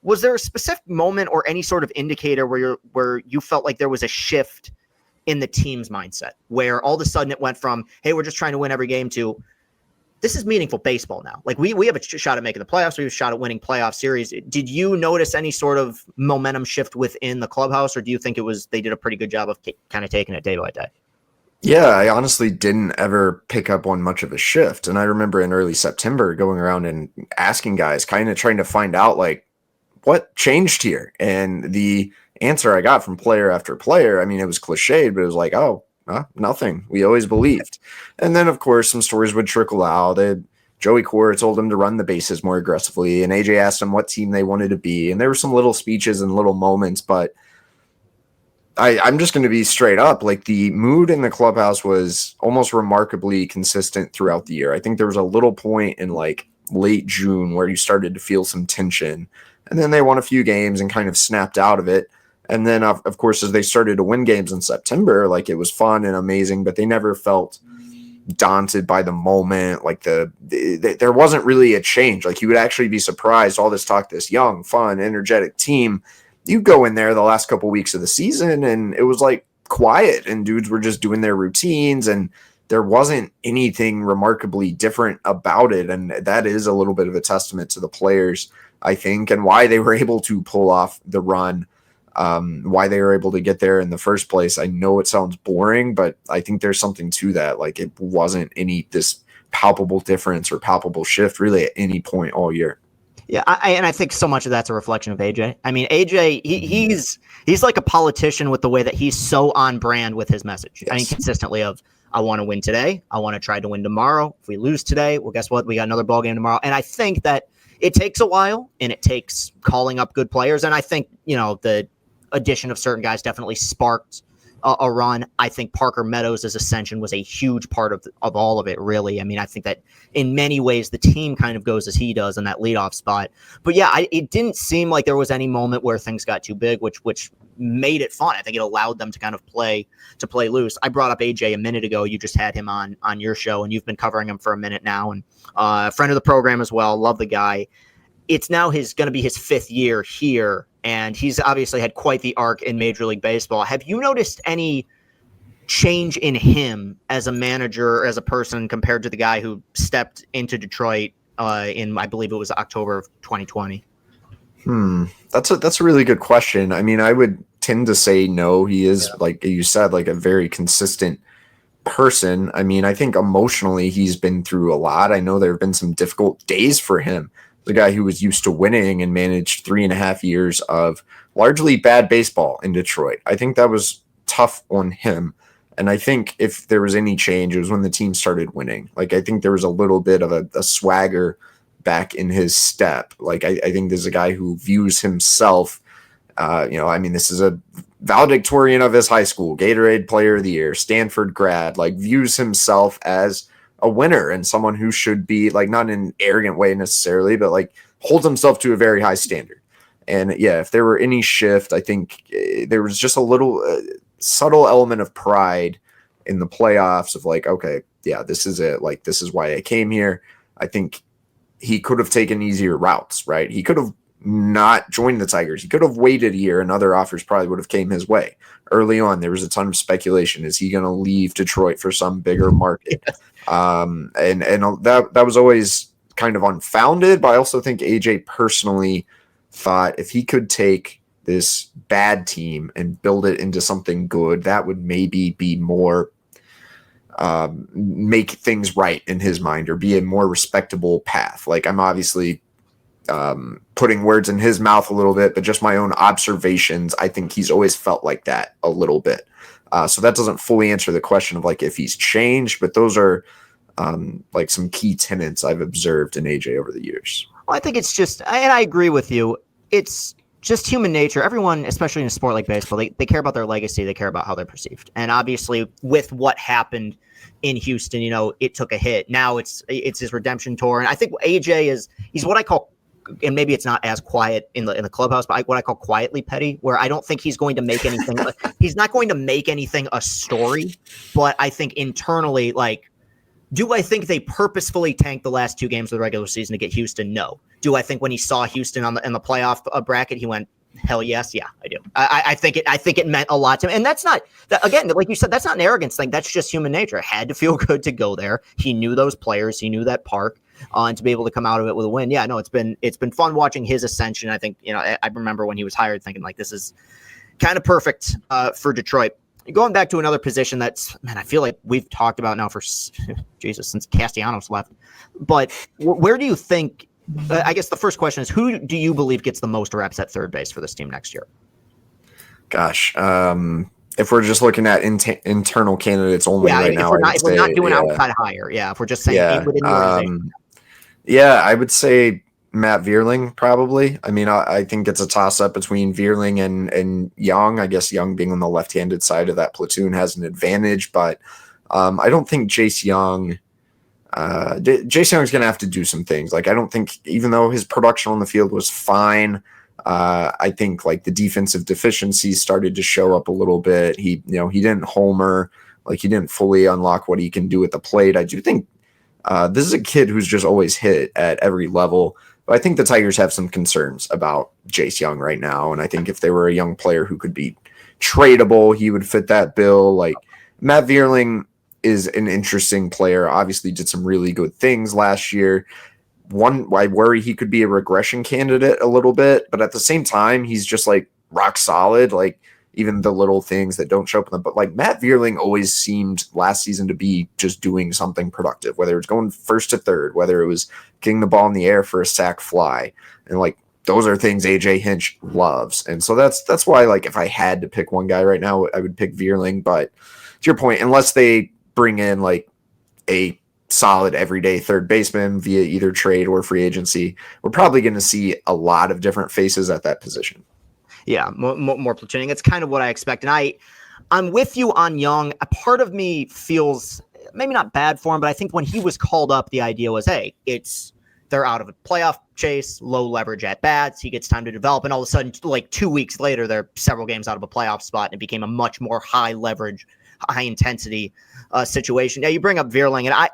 Was there a specific moment or any sort of indicator where you felt like there was a shift in the team's mindset, where all of a sudden it went from, hey, we're just trying to win every game, to this is meaningful baseball now? Like we have a shot at making the playoffs. We have a shot at winning playoff series. Did you notice any sort of momentum shift within the clubhouse, or do you think they did a pretty good job of kind of taking it day by day? Yeah, I honestly didn't ever pick up on much of a shift. And I remember in early September going around and asking guys, kind of trying to find out like what changed here. And the answer I got from player after player, I mean, it was cliched, but it was like, oh, nothing. We always believed. And then, of course, some stories would trickle out. Joey Cora told him to run the bases more aggressively, and AJ asked him what team they wanted to be. And there were some little speeches and little moments, but I'm just going to be straight up. Like, the mood in the clubhouse was almost remarkably consistent throughout the year. I think there was a little point in like late June where you started to feel some tension, and then they won a few games and kind of snapped out of it. And then, of course, as they started to win games in September, like, it was fun and amazing, but they never felt daunted by the moment. Like, there wasn't really a change. Like, you would actually be surprised. All this talk, this young, fun, energetic team, you go in there the last couple weeks of the season and it was like quiet, and dudes were just doing their routines, and there wasn't anything remarkably different about it. And that is a little bit of a testament to the players, I think, and why they were able to pull off the run, why they were able to get there in the first place. I know it sounds boring, but I think there's something to that. Like, it wasn't this palpable difference or palpable shift really at any point all year. Yeah, I think so much of that's a reflection of AJ. I mean, AJ, he's like a politician with the way that he's so on brand with his message. Yes. I mean, consistently of, I want to win today. I want to try to win tomorrow. If we lose today, well, guess what? We got another ball game tomorrow. And I think that it takes a while, and it takes calling up good players. And I think, the addition of certain guys definitely sparked a run. I think Parker Meadows' ascension was a huge part of all of it, really. I mean, I think that in many ways the team kind of goes as he does in that leadoff spot. But yeah, it didn't seem like there was any moment where things got too big, which made it fun. I think it allowed them to kind of play loose. I brought up AJ a minute ago. You just had him on your show, and you've been covering him for a minute now, and a friend of the program as well. Love the guy. It's now going to be his 5th year here, and he's obviously had quite the arc in Major League Baseball. Have you noticed any change in him as a manager, as a person, compared to the guy who stepped into Detroit in, I believe it was October of 2020? That's a really good question. I mean, I would tend to say no. He is, like you said, like a very consistent person. I mean, I think emotionally he's been through a lot. I know there have been some difficult days for him. The guy who was used to winning and managed 3.5 years of largely bad baseball in Detroit. I think that was tough on him. And I think if there was any change, it was when the team started winning. Like, I think there was a little bit of a swagger back in his step. Like, I think there's a guy who views himself, I mean, this is a valedictorian of his high school, Gatorade Player of the Year, Stanford grad, like, views himself as a winner and someone who should be, like, not in an arrogant way necessarily, but like holds himself to a very high standard. And yeah, if there were any shift, I think there was just a little subtle element of pride in the playoffs of like, okay, yeah, this is it. Like, this is why I came here. I think he could have taken easier routes, right? He could have not joined the Tigers. He could have waited a year and other offers probably would have came his way. Early on, there was a ton of speculation. Is he going to leave Detroit for some bigger market? Yes. And that was always kind of unfounded, but I also think AJ personally thought if he could take this bad team and build it into something good, that would maybe be more make things right in his mind, or be a more respectable path. Like, I'm obviously putting words in his mouth a little bit, but just my own observations, I think he's always felt like that a little bit. So that doesn't fully answer the question of like if he's changed, but those are like some key tenets I've observed in AJ over the years. Well, I think it's just, and I agree with you, it's just human nature. Everyone, especially in a sport like baseball, they care about their legacy. They care about how they're perceived. And obviously with what happened in Houston, it took a hit. Now it's his redemption tour. And I think AJ he's what I call, and maybe it's not as quiet in the clubhouse, but what I call quietly petty, where I don't think he's going to make anything. He's not going to make anything a story, but I think internally, like, Do I think they purposefully tanked the last 2 games of the regular season to get Houston? No. Do I think when he saw Houston in the playoff bracket, he went, hell yes, yeah, I do. I think it meant a lot to him, and that's not again, like you said, that's not an arrogance thing. That's just human nature. It had to feel good to go there. He knew those players, he knew that park, and to be able to come out of it with a win. Yeah, no, it's been fun watching his ascension. I think I remember when he was hired, thinking like this is kind of perfect for Detroit. Going back to another position that's, man, I feel like we've talked about now for Jesus since Castellanos left. But where do you think? I guess the first question is, who do you believe gets the most reps at third base for this team next year? Gosh, if we're just looking at internal candidates only right now, if we're not doing outside hire, if we're just saying within the organization. I would say Matt Vierling, probably. I mean, I think it's a toss-up between Vierling and Young. I guess Young being on the left-handed side of that platoon has an advantage, but I don't think Jace Young Young's going to have to do some things. Like, I don't think, even though his production on the field was fine, I think like the defensive deficiencies started to show up a little bit. He didn't homer, like he didn't fully unlock what he can do at the plate. I do think this is a kid who's just always hit at every level. But I think the Tigers have some concerns about Jace Young right now. And I think if they were a young player who could be tradable, he would fit that bill. Like, Matt Vierling is an interesting player, obviously did some really good things last year. I worry he could be a regression candidate a little bit, but at the same time, he's just like rock solid. Like, even the little things that don't show up in them. But like, Matt Vierling always seemed last season to be just doing something productive, whether it's going first to third, whether it was getting the ball in the air for a sac fly. And like, those are things AJ Hinch loves. And so that's why, like, if I had to pick one guy right now, I would pick Vierling. But to your point, unless they bring in like a solid everyday third baseman via either trade or free agency, we're probably going to see a lot of different faces at that position. Yeah, more platooning. It's kind of what I expect. And I'm with you on Young. A part of me feels maybe not bad for him, but I think when he was called up, the idea was, hey, they're out of a playoff chase, low leverage at bats. He gets time to develop. And all of a sudden, like 2 weeks later, they're several games out of a playoff spot, and it became a much more high leverage, high intensity situation. Now, you bring up Vierling, and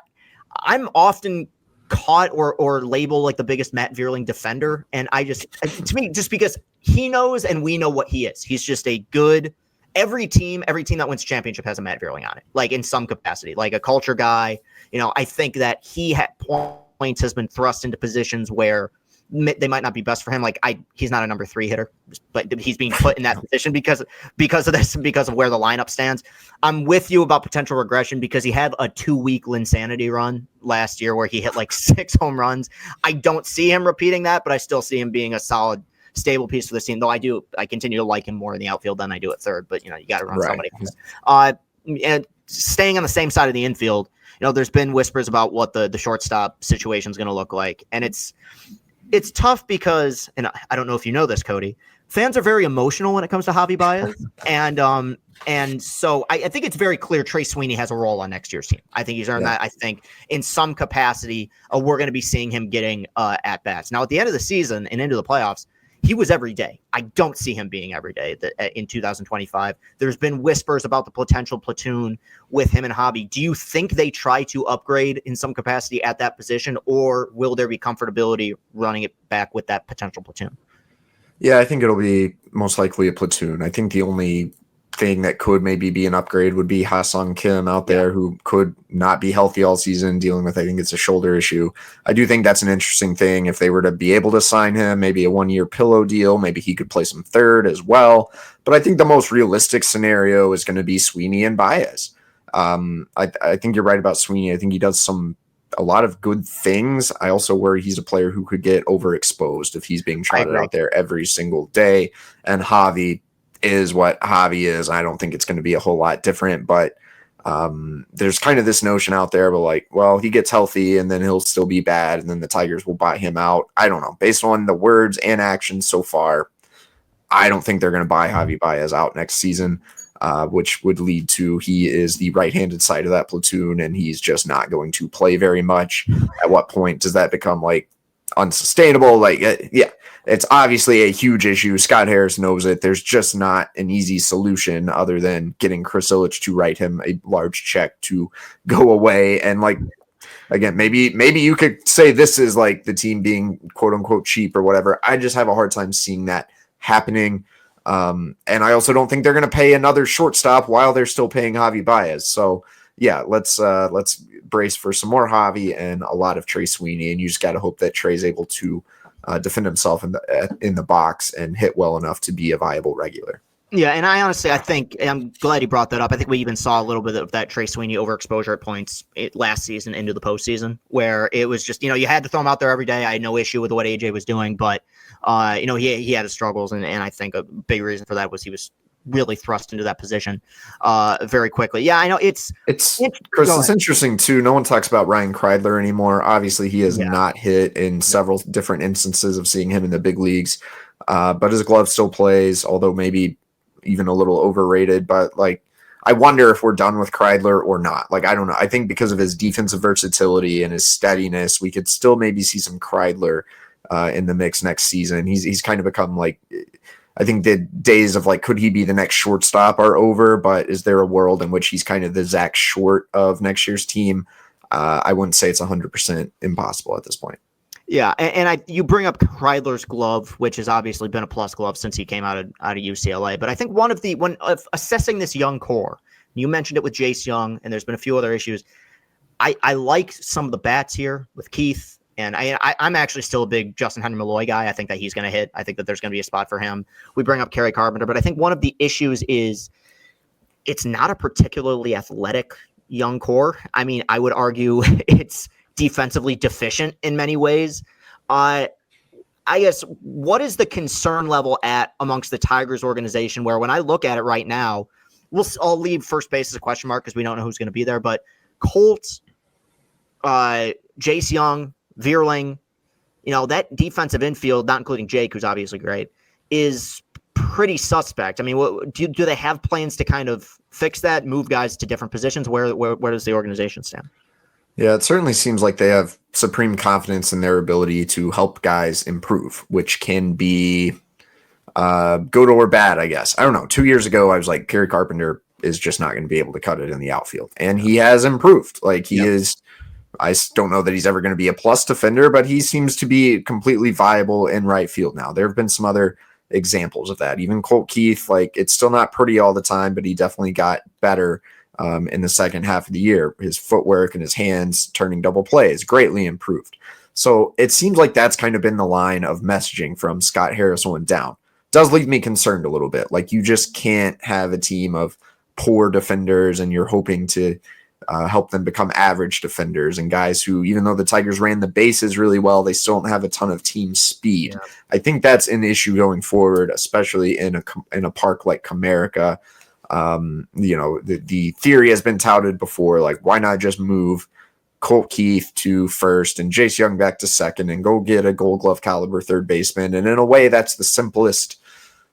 I'm often caught or labeled like the biggest Matt Vierling defender. And to me, just because he knows and we know what he is, he's just a good, every team that wins championship has a Matt Vierling on it, like in some capacity, like a culture guy. I think that he at points has been thrust into positions where they might not be best for him. Like he's not a number 3 hitter, but he's being put in that position because of this, because of where the lineup stands. I'm with you about potential regression because he had a 2-week Linsanity run last year where he hit like 6 home runs. I don't see him repeating that, but I still see him being a solid, stable piece for this team. Though I continue to like him more in the outfield than I do at third, but you got to run somebody else. And staying on the same side of the infield, there's been whispers about what the shortstop situation is going to look like. And it's tough because, and I don't know if you know this, Cody, fans are very emotional when it comes to Javi Baez. And so I think it's very clear Trey Sweeney has a role on next year's team. I think he's earned that. I think in some capacity, we're going to be seeing him getting at bats. Now, at the end of the season and into the playoffs, he was every day. I don't see him being every day in 2025. There's been whispers about the potential platoon with him and Javi. Do you think they try to upgrade in some capacity at that position, or will there be comfortability running it back with that potential platoon? Yeah, I think it'll be most likely a platoon. I think the only thing that could maybe be an upgrade would be Ha-Sung Kim out there, who could not be healthy all season, dealing with, I think it's a shoulder issue. I do think that's an interesting thing. If they were to be able to sign him, maybe a 1-year pillow deal, maybe he could play some third as well. But I think the most realistic scenario is going to be Sweeney and Baez. I think you're right about Sweeney. I think he does a lot of good things. I also worry he's a player who could get overexposed if he's being trotted out there every single day. And Javi is what Javi is. I don't think it's going to be a whole lot different, but there's kind of this notion out there, but like, well, he gets healthy and then he'll still be bad, and then the Tigers will buy him out. I don't know. Based on the words and actions so far, I don't think they're going to buy Javi Baez out next season, which would lead to he is the right-handed side of that platoon, and he's just not going to play very much. At what point does that become like unsustainable? Like, it's obviously a huge issue. Scott Harris knows it. There's just not an easy solution other than getting Chris Ilitch to write him a large check to go away. And like, again, maybe you could say this is like the team being quote unquote cheap or whatever. I just have a hard time seeing that happening. And I also don't think they're going to pay another shortstop while they're still paying Javi Baez. So yeah, let's brace for some more Javi and a lot of Trey Sweeney. And you just got to hope that Trey's able to defend himself in the box and hit well enough to be a viable regular. Yeah, and I think I'm glad you brought that up. I think we even saw a little bit of that Trey Sweeney overexposure at points last season into the postseason, where it was just, you had to throw him out there every day. I had no issue with what AJ was doing, but he had his struggles, and I think a big reason for that was he was really thrust into that position very quickly. Yeah, I know it's Chris, it's interesting too. No one talks about Ryan Kreidler anymore. Obviously, he has not hit in several different instances of seeing him in the big leagues, but his glove still plays, although maybe even a little overrated. But like, I wonder if we're done with Kreidler or not. Like, I don't know. I think because of his defensive versatility and his steadiness, we could still maybe see some Kreidler in the mix next season. He's kind of become like, I think the days of like, could he be the next shortstop are over, but is there a world in which he's kind of the Zach Short of next year's team? I wouldn't say it's 100% impossible at this point. Yeah, and you bring up Kreidler's glove, which has obviously been a plus glove since he came out of UCLA. But I think when assessing this young core, you mentioned it with Jace Young, and there's been a few other issues. I like some of the bats here with Keith, and I'm actually still a big Justin Henry Malloy guy. I think that he's going to hit. I think that there's going to be a spot for him. We bring up Kerry Carpenter, but I think one of the issues is it's not a particularly athletic young core. I mean, I would argue it's defensively deficient in many ways. I guess, what is the concern level at amongst the Tigers organization, where when I look at it right now, I'll leave first base as a question mark because we don't know who's going to be there, but Colt, Jace Young, Vierling, that defensive infield, not including Jake, who's obviously great, is pretty suspect. I mean, do they have plans to kind of fix that, move guys to different positions? Where does the organization stand? Yeah, it certainly seems like they have supreme confidence in their ability to help guys improve, which can be good or bad, I guess. I don't know. 2 years ago, I was like, Kerry Carpenter is just not going to be able to cut it in the outfield. And he has improved. Like, he is, I don't know that he's ever going to be a plus defender, but he seems to be completely viable in right field now. There have been some other examples of that. Even Colt Keith, like, it's still not pretty all the time, but he definitely got better in the second half of the year. His footwork and his hands turning double plays greatly improved. So it seems like that's kind of been the line of messaging from Scott Harris on down. Does leave me concerned a little bit. Like, you just can't have a team of poor defenders and you're hoping to help them become average defenders and guys who, even though the Tigers ran the bases really well, they still don't have a ton of team speed. Yeah. I think that's an issue going forward, especially in a park like Comerica. The theory has been touted before, like, why not just move Colt Keith to first and Jace Young back to second and go get a Gold Glove caliber third baseman? And in a way, that's the simplest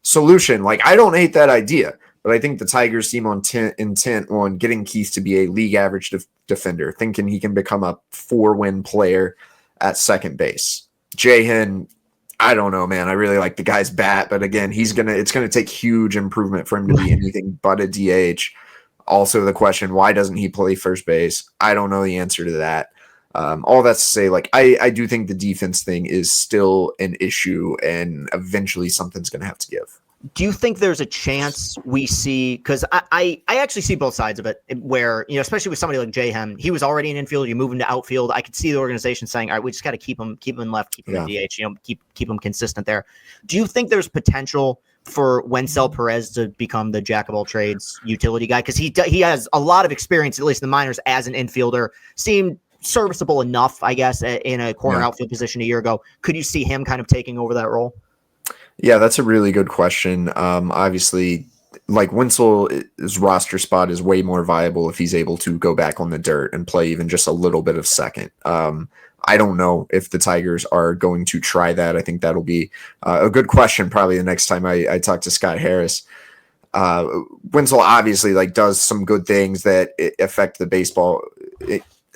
solution. Like, I don't hate that idea, but I think the Tigers seem intent on getting Keith to be a league average defender, thinking he can become a 4-win player at second base. Jahan, I don't know, man. I really like the guy's bat, but again, it's gonna take huge improvement for him to be anything but a DH. Also, the question, why doesn't he play first base? I don't know the answer to that. All that's to say, like, I do think the defense thing is still an issue, and eventually something's gonna have to give. Do you think there's a chance we see, because I actually see both sides of it, where, especially with somebody like Jahan, he was already an infield, you move him to outfield. I could see the organization saying, all right, we just got to keep him in left, keep him in DH, keep him consistent there. Do you think there's potential for Wenzel Perez to become the jack of all trades utility guy? Because he has a lot of experience, at least in the minors, as an infielder, seemed serviceable enough, I guess, in a corner outfield position a year ago. Could you see him kind of taking over that role? Yeah, that's a really good question. Obviously, like, Wenzel's roster spot is way more viable if he's able to go back on the dirt and play even just a little bit of second. I don't know if the Tigers are going to try that. I think that'll be a good question probably the next time I talk to Scott Harris. Wenzel obviously, like, does some good things that affect the baseball.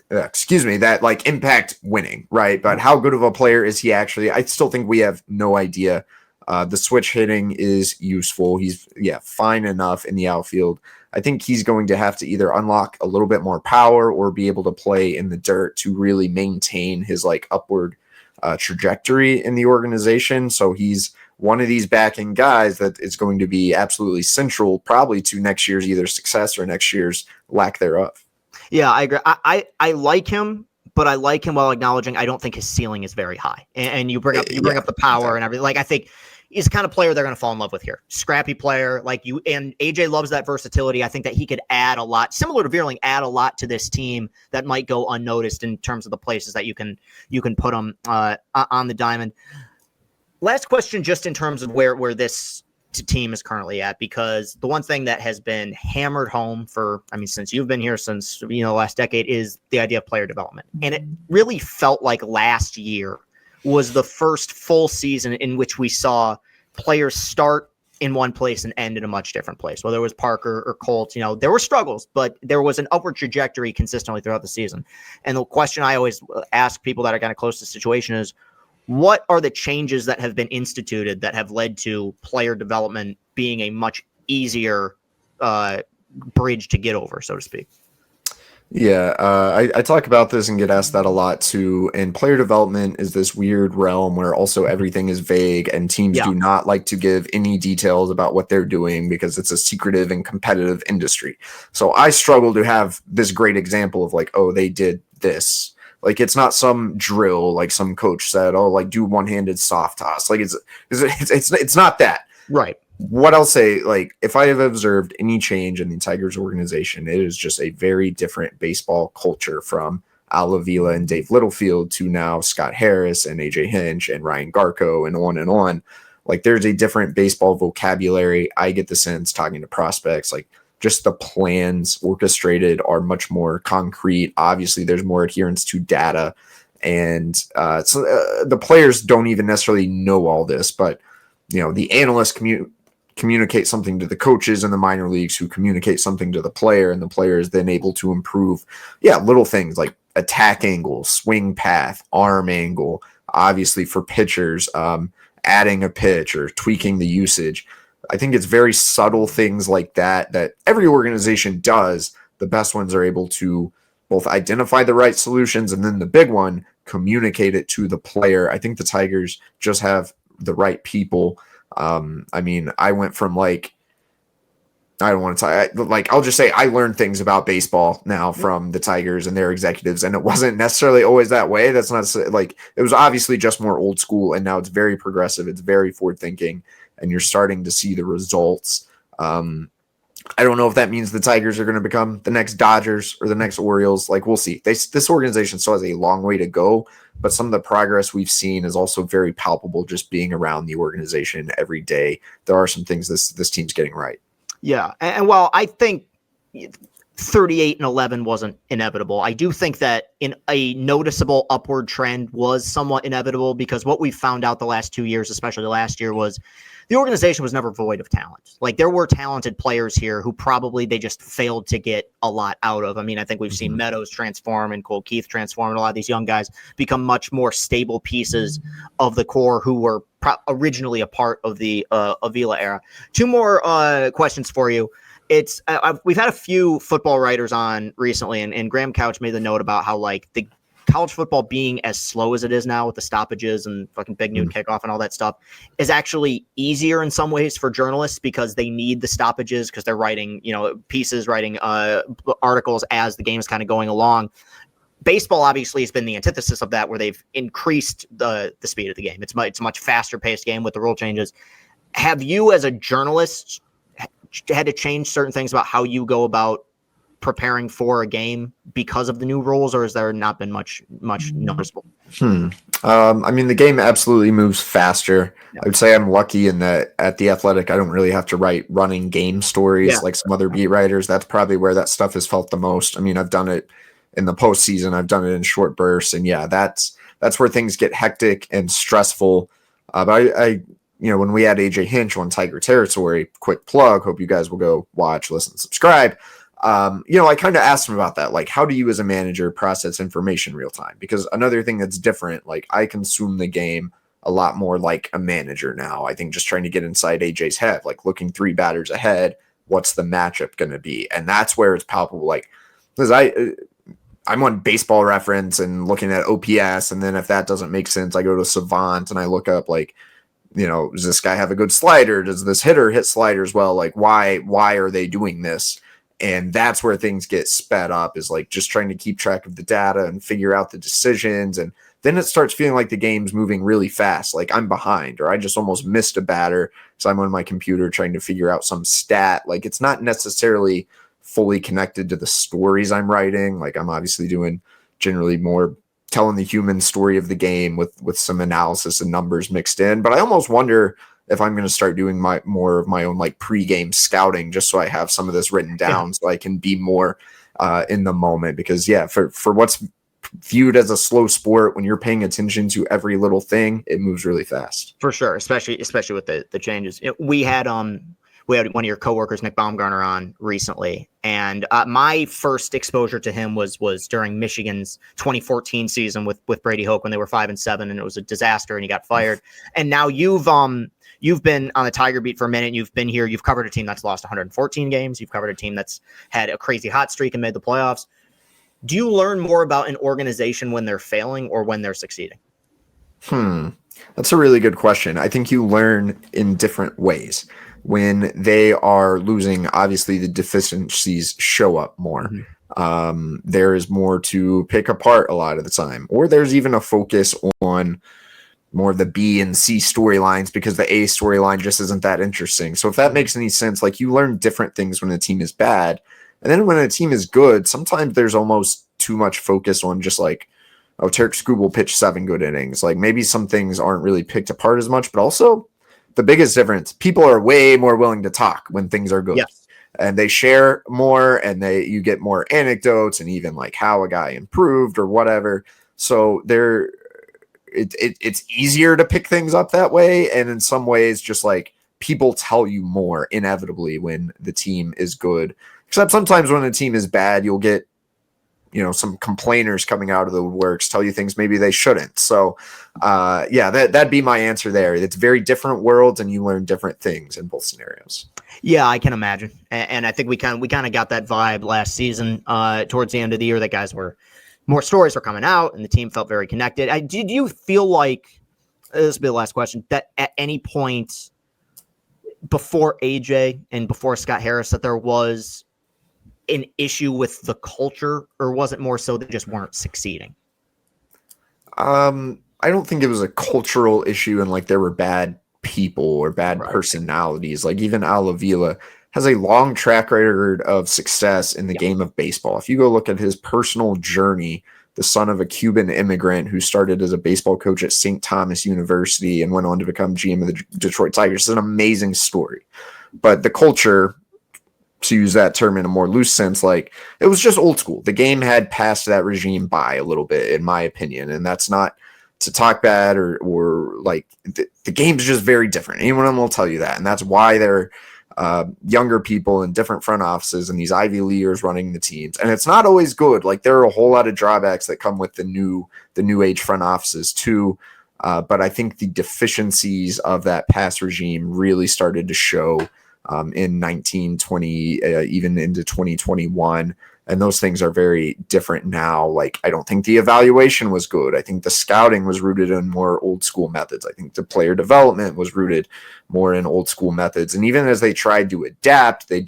That like impact winning, right? But how good of a player is he actually? I still think we have no idea. The switch hitting is useful. He's fine enough in the outfield. I think he's going to have to either unlock a little bit more power or be able to play in the dirt to really maintain his like upward trajectory in the organization. So he's one of these backing guys that is going to be absolutely central probably to next year's either success or next year's lack thereof. Yeah, I agree. I like him, but I like him while acknowledging I don't think his ceiling is very high. And you bring up the power and everything. Like, I think he's the kind of player they're going to fall in love with here. Scrappy player, like you, and AJ loves that versatility. I think that he could add a lot, similar to Vierling, add a lot to this team that might go unnoticed in terms of the places that you can put him on the diamond. Last question, just in terms of where this team is currently at, because the one thing that has been hammered home since you've been here, since the last decade, is the idea of player development. And it really felt like last year was the first full season in which we saw players start in one place and end in a much different place. Whether it was Parker or Colt, there were struggles, but there was an upward trajectory consistently throughout the season. And the question I always ask people that are kind of close to the situation is, what are the changes that have been instituted that have led to player development being a much easier bridge to get over, so to speak? Yeah, I talk about this and get asked that a lot too. And player development is this weird realm where also everything is vague and teams do not like to give any details about what they're doing because it's a secretive and competitive industry. So I struggle to have this great example of like, oh, they did this. Like, it's not some drill, like some coach said, oh, like do one-handed soft toss. Like it's not that. Right. What I'll say, like, if I have observed any change in the Tigers organization, it is just a very different baseball culture from Al Avila and Dave Littlefield to now Scott Harris and AJ Hinch and Ryan Garco and on and on. Like, there's a different baseball vocabulary. I get the sense talking to prospects, like, just the plans orchestrated are much more concrete. Obviously, there's more adherence to data. And so the players don't even necessarily know all this, but, the analysts communicate something to the coaches in the minor leagues who communicate something to the player, and the player is then able to improve, little things like attack angle, swing path, arm angle, obviously for pitchers, adding a pitch or tweaking the usage. I think it's very subtle things like that every organization does. The best ones are able to both identify the right solutions and then the big one, communicate it to the player. I think the Tigers just have the right people. I went from like, I don't want to talk, like, I'll just say I learned things about baseball now from the Tigers and their executives, and it wasn't necessarily always that way. That's not like, it was obviously just more old school, and now it's very progressive. It's very forward thinking, and you're starting to see the results. I don't know if that means the Tigers are going to become the next Dodgers or the next Orioles. Like, we'll see. This organization still has a long way to go, but some of the progress we've seen is also very palpable just being around the organization every day. There are some things this team's getting right. Yeah. And while I think 38-11 wasn't inevitable, I do think that in a noticeable upward trend was somewhat inevitable, because what we found out the last 2 years, especially last year, was the organization was never void of talent. Like, there were talented players here who probably they just failed to get a lot out of. I mean, I think we've seen Meadows transform and Cole Keith transform, and a lot of these young guys become much more stable pieces of the core who were originally a part of the Avila era. Two more questions for you. It's we've had a few football writers on recently, and Graham Couch made the note about how, like, the college football being as slow as it is now with the stoppages and fucking big noon kickoff and all that stuff is actually easier in some ways for journalists, because they need the stoppages because they're writing, pieces, writing articles as the game is kind of going along. Baseball obviously has been the antithesis of that, where they've increased the speed of the game. It's a much faster paced game with the rule changes. Have you, as a journalist, had to change certain things about how you go about preparing for a game because of the new rules, or has there not been much noticeable? The game absolutely moves faster. Yeah. I would say I'm lucky in that at The Athletic, I don't really have to write running game stories like some other beat writers. That's probably where that stuff is felt the most. I mean, I've done it in the postseason. I've done it in short bursts, and that's where things get hectic and stressful. But I when we had AJ Hinch on Tiger Territory, quick plug, hope you guys will go watch, listen, subscribe. I kind of asked him about that. Like, how do you as a manager process information real time? Because another thing that's different, like, I consume the game a lot more like a manager now. I think just trying to get inside AJ's head, like looking 3 batters ahead, what's the matchup going to be? And that's where it's palpable. Like, because I'm on Baseball Reference and looking at OPS, and then if that doesn't make sense, I go to Savant and I look up, like, does this guy have a good slider? Does this hitter hit sliders well? Like, why are they doing this? And that's where things get sped up, is like just trying to keep track of the data and figure out the decisions. And then it starts feeling like the game's moving really fast. Like I'm behind, or I just almost missed a batter. So I'm on my computer trying to figure out some stat. Like it's not necessarily fully connected to the stories I'm writing. Like I'm obviously doing generally more telling the human story of the game with some analysis and numbers mixed in. But I almost wonder if I'm going to start doing more of my own like pregame scouting, just so I have some of this written down, so I can be more in the moment. Because for what's viewed as a slow sport, when you're paying attention to every little thing, it moves really fast. For sure, especially with the changes. We had one of your coworkers, Nick Baumgartner, on recently, and my first exposure to him was during Michigan's 2014 season with Brady Hoke when they were 5-7, and it was a disaster, and he got fired. And now you've been on the Tiger beat for a minute. You've been here. You've covered a team that's lost 114 games. You've covered a team that's had a crazy hot streak and made the playoffs. Do you learn more about an organization when they're failing or when they're succeeding? That's a really good question. I think you learn in different ways. When they are losing, obviously the deficiencies show up more. There is more to pick apart a lot of the time, or there's even a focus on more of the B and C storylines because the A storyline just isn't that interesting. So if that makes any sense, like you learn different things when a team is bad. And then when a team is good, sometimes there's almost too much focus on just like, oh, Tarek Skubal pitched 7 good innings. Like maybe some things aren't really picked apart as much, but also the biggest difference, people are way more willing to talk when things are good. Yes. And they share more, and you get more anecdotes and even like how a guy improved or whatever. So it's easier to pick things up that way. And in some ways, just like people tell you more inevitably when the team is good. Except sometimes when a team is bad, you'll get, some complainers coming out of the woodworks tell you things maybe they shouldn't. So that'd be my answer there. It's very different worlds, and you learn different things in both scenarios. Yeah, I can imagine. And I think we kind of got that vibe last season towards the end of the year, that more stories were coming out and the team felt very connected. Did you feel like, this will be the last question, that at any point before AJ and before Scott Harris that there was an issue with the culture, or was it more so they just weren't succeeding? I don't think it was a cultural issue and like there were bad people or bad personalities. Like even Al Avila has a long track record of success in the game of baseball. If you go look at his personal journey, the son of a Cuban immigrant who started as a baseball coach at St. Thomas University and went on to become GM of the Detroit Tigers, it's an amazing story. But the culture, to use that term in a more loose sense, like it was just old school. The game had passed that regime by a little bit, in my opinion. And that's not to talk bad or like the game's just very different. Anyone will tell you that. And that's why they're younger people in different front offices and these Ivy Leaguers running the teams. And it's not always good. Like there are a whole lot of drawbacks that come with the new age front offices too. But I think the deficiencies of that past regime really started to show in 1920, even into 2021. And those things are very different now. Like, I don't think the evaluation was good. I think the scouting was rooted in more old school methods. I think the player development was rooted more in old school methods. And even as they tried to adapt, it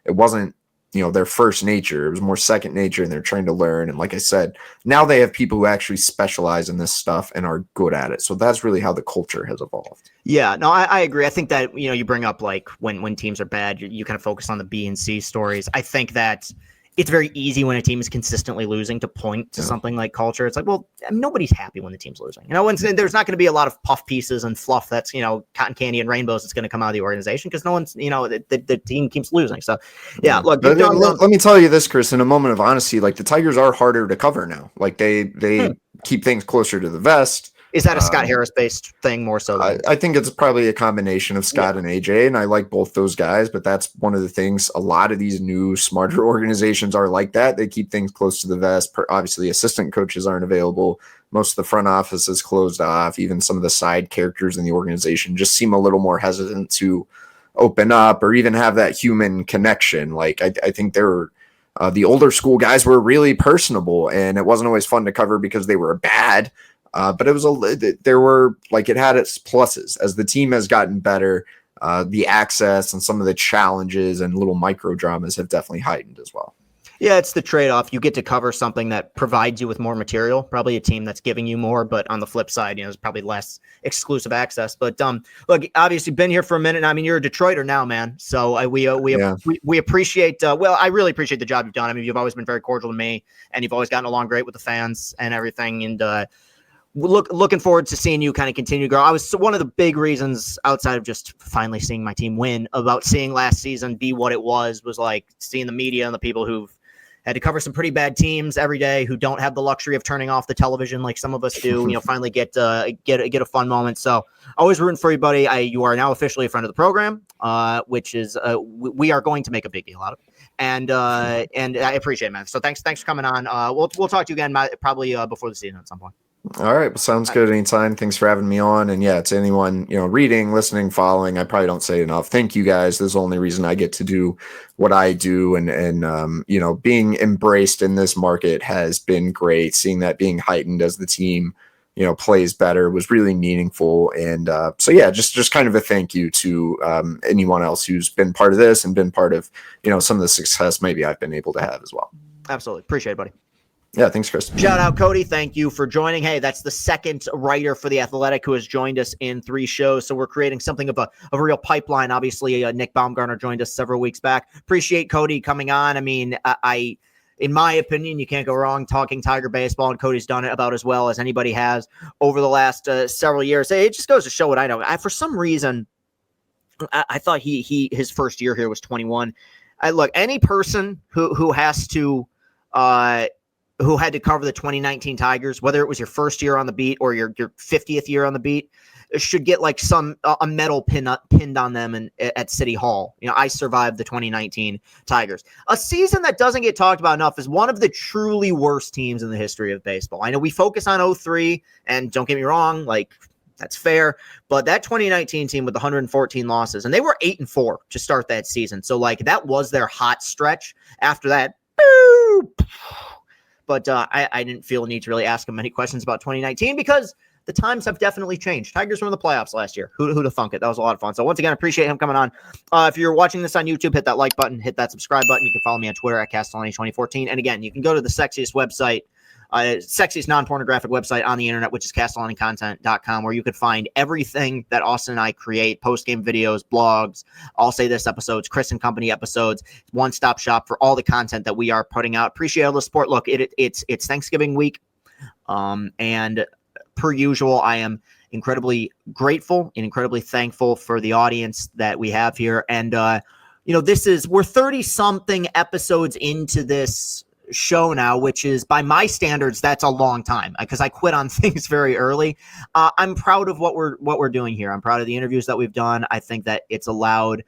wasn't, their first nature. It was more second nature, and they're trying to learn. And like I said, now they have people who actually specialize in this stuff and are good at it. So that's really how the culture has evolved. Yeah, no, I agree. I think that, you bring up like when teams are bad, you kind of focus on the B and C stories. I think that it's very easy when a team is consistently losing to point to something like culture. It's like, well, nobody's happy when the team's losing. There's not going to be a lot of puff pieces and fluff that's, cotton candy and rainbows that's going to come out of the organization because no one's, the team keeps losing. So, yeah, look. Let me tell you this, Chris, in a moment of honesty, like the Tigers are harder to cover now. Like they keep things closer to the vest. Is that a Scott Harris-based thing more so? I think it's probably a combination of Scott and AJ, and I like both those guys, but that's one of the things. A lot of these new, smarter organizations are like that. They keep things close to the vest. Obviously, assistant coaches aren't available. Most of the front office is closed off. Even some of the side characters in the organization just seem a little more hesitant to open up or even have that human connection. Like I think the older school guys were really personable, and it wasn't always fun to cover because they were bad. But it had its pluses as the team has gotten better. The access and some of the challenges and little micro dramas have definitely heightened as well. Yeah, it's the trade-off. You get to cover something that provides you with more material, probably a team that's giving you more, but on the flip side, there's probably less exclusive access. But look, obviously been here for a minute. I mean, you're a Detroiter now, man. So we appreciate. I really appreciate the job you've done. I mean, you've always been very cordial to me, and you've always gotten along great with the fans and everything. And looking forward to seeing you kind of continue to grow. I was one of the big reasons outside of just finally seeing my team win about seeing last season be what it was like seeing the media and the people who've had to cover some pretty bad teams every day who don't have the luxury of turning off the television like some of us do, finally get a fun moment. So always rooting for you, buddy. You are now officially a friend of the program, which is we are going to make a big deal out of it. And I appreciate it, man. So thanks for coming on. We'll talk to you again probably before the season at some point. All right. Well, sounds good anytime. Thanks for having me on. And yeah, to anyone, reading, listening, following, I probably don't say enough. Thank you guys. This is the only reason I get to do what I do. And being embraced in this market has been great. Seeing that being heightened as the team, plays better was really meaningful. And just kind of a thank you to anyone else who's been part of this and been part of, some of the success maybe I've been able to have as well. Absolutely. Appreciate it, buddy. Yeah, thanks, Chris. Shout out, Cody. Thank you for joining. Hey, that's the second writer for The Athletic who has joined us in 3 shows. So we're creating something of a real pipeline. Obviously, Nick Baumgartner joined us several weeks back. Appreciate Cody coming on. I mean, in my opinion, you can't go wrong talking Tiger baseball, and Cody's done it about as well as anybody has over the last several years. It just goes to show what I know. For some reason, I thought his first year here was 21. Look, any person who has to who had to cover the 2019 Tigers, whether it was your first year on the beat or your 50th year on the beat, should get like a medal pinned on them at City Hall. I survived the 2019 Tigers. A season that doesn't get talked about enough is one of the truly worst teams in the history of baseball. I know we focus on 03, and don't get me wrong, like that's fair, but that 2019 team with 114 losses, and they were 8-4 to start that season. So like that was their hot stretch. After that, but I didn't feel a need to really ask him many questions about 2019 because the times have definitely changed. Tigers were in the playoffs last year. Who'd have thunk it? That was a lot of fun. So once again, appreciate him coming on. If you're watching this on YouTube, hit that like button, hit that subscribe button. You can follow me on Twitter at Castellani2014. And again, you can go to the sexiest website, sexiest non-pornographic website on the internet, which is CastellaniContent.com, where you could find everything that Austin and I create, post-game videos, blogs, I'll Say This episodes, Chris and Company episodes, one-stop shop for all the content that we are putting out. Appreciate all the support. Look, it's Thanksgiving week, and per usual, I am incredibly grateful and incredibly thankful for the audience that we have here. And, we're 30-something episodes into this show now, which is by my standards, that's a long time because I quit on things very early. I'm proud of what we're doing here. I'm proud of the interviews that we've done. I think that it's allowed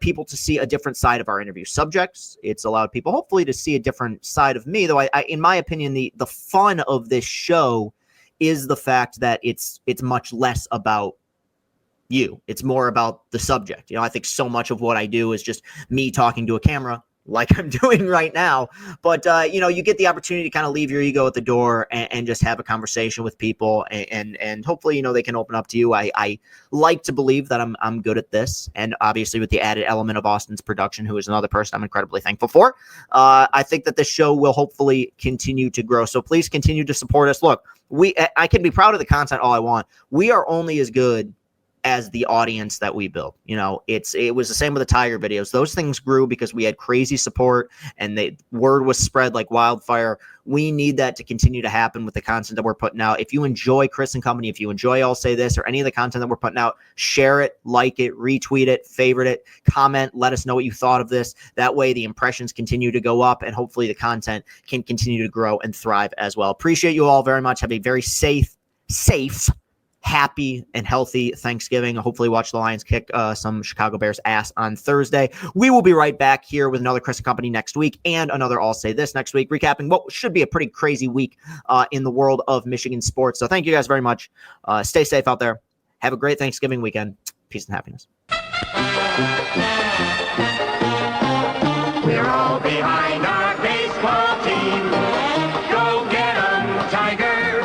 people to see a different side of our interview subjects. It's allowed people hopefully to see a different side of me, though I in my opinion, the fun of this show is the fact that it's much less about you. It's more about the subject. I think so much of what I do is just me talking to a camera like I'm doing right now. But, you get the opportunity to kind of leave your ego at the door and just have a conversation with people. And hopefully, they can open up to you. I like to believe that I'm good at this. And obviously with the added element of Austin's production, who is another person I'm incredibly thankful for, I think that this show will hopefully continue to grow. So please continue to support us. Look, I can be proud of the content all I want. We are only as good as the audience that we build. It was the same with the Tiger videos. Those things grew because we had crazy support and the word was spread like wildfire. We need that to continue to happen with the content that we're putting out. If you enjoy Chris and Company, if you enjoy I'll Say This or any of the content that we're putting out, share it, like it, retweet it, favorite it, comment, let us know what you thought of this. That way the impressions continue to go up and hopefully the content can continue to grow and thrive as well. Appreciate you all very much. Have a very safe, happy and healthy Thanksgiving. Hopefully watch the Lions kick some Chicago Bears ass on Thursday. We will be right back here with another Chris and Company next week and another I'll Say This next week, recapping what should be a pretty crazy week in the world of Michigan sports. So thank you guys very much. Stay safe out there. Have a great Thanksgiving weekend. Peace and happiness. We're all behind our baseball team. Go get 'em, Tiger.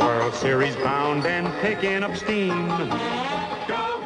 World Series bound and picking up steam. Go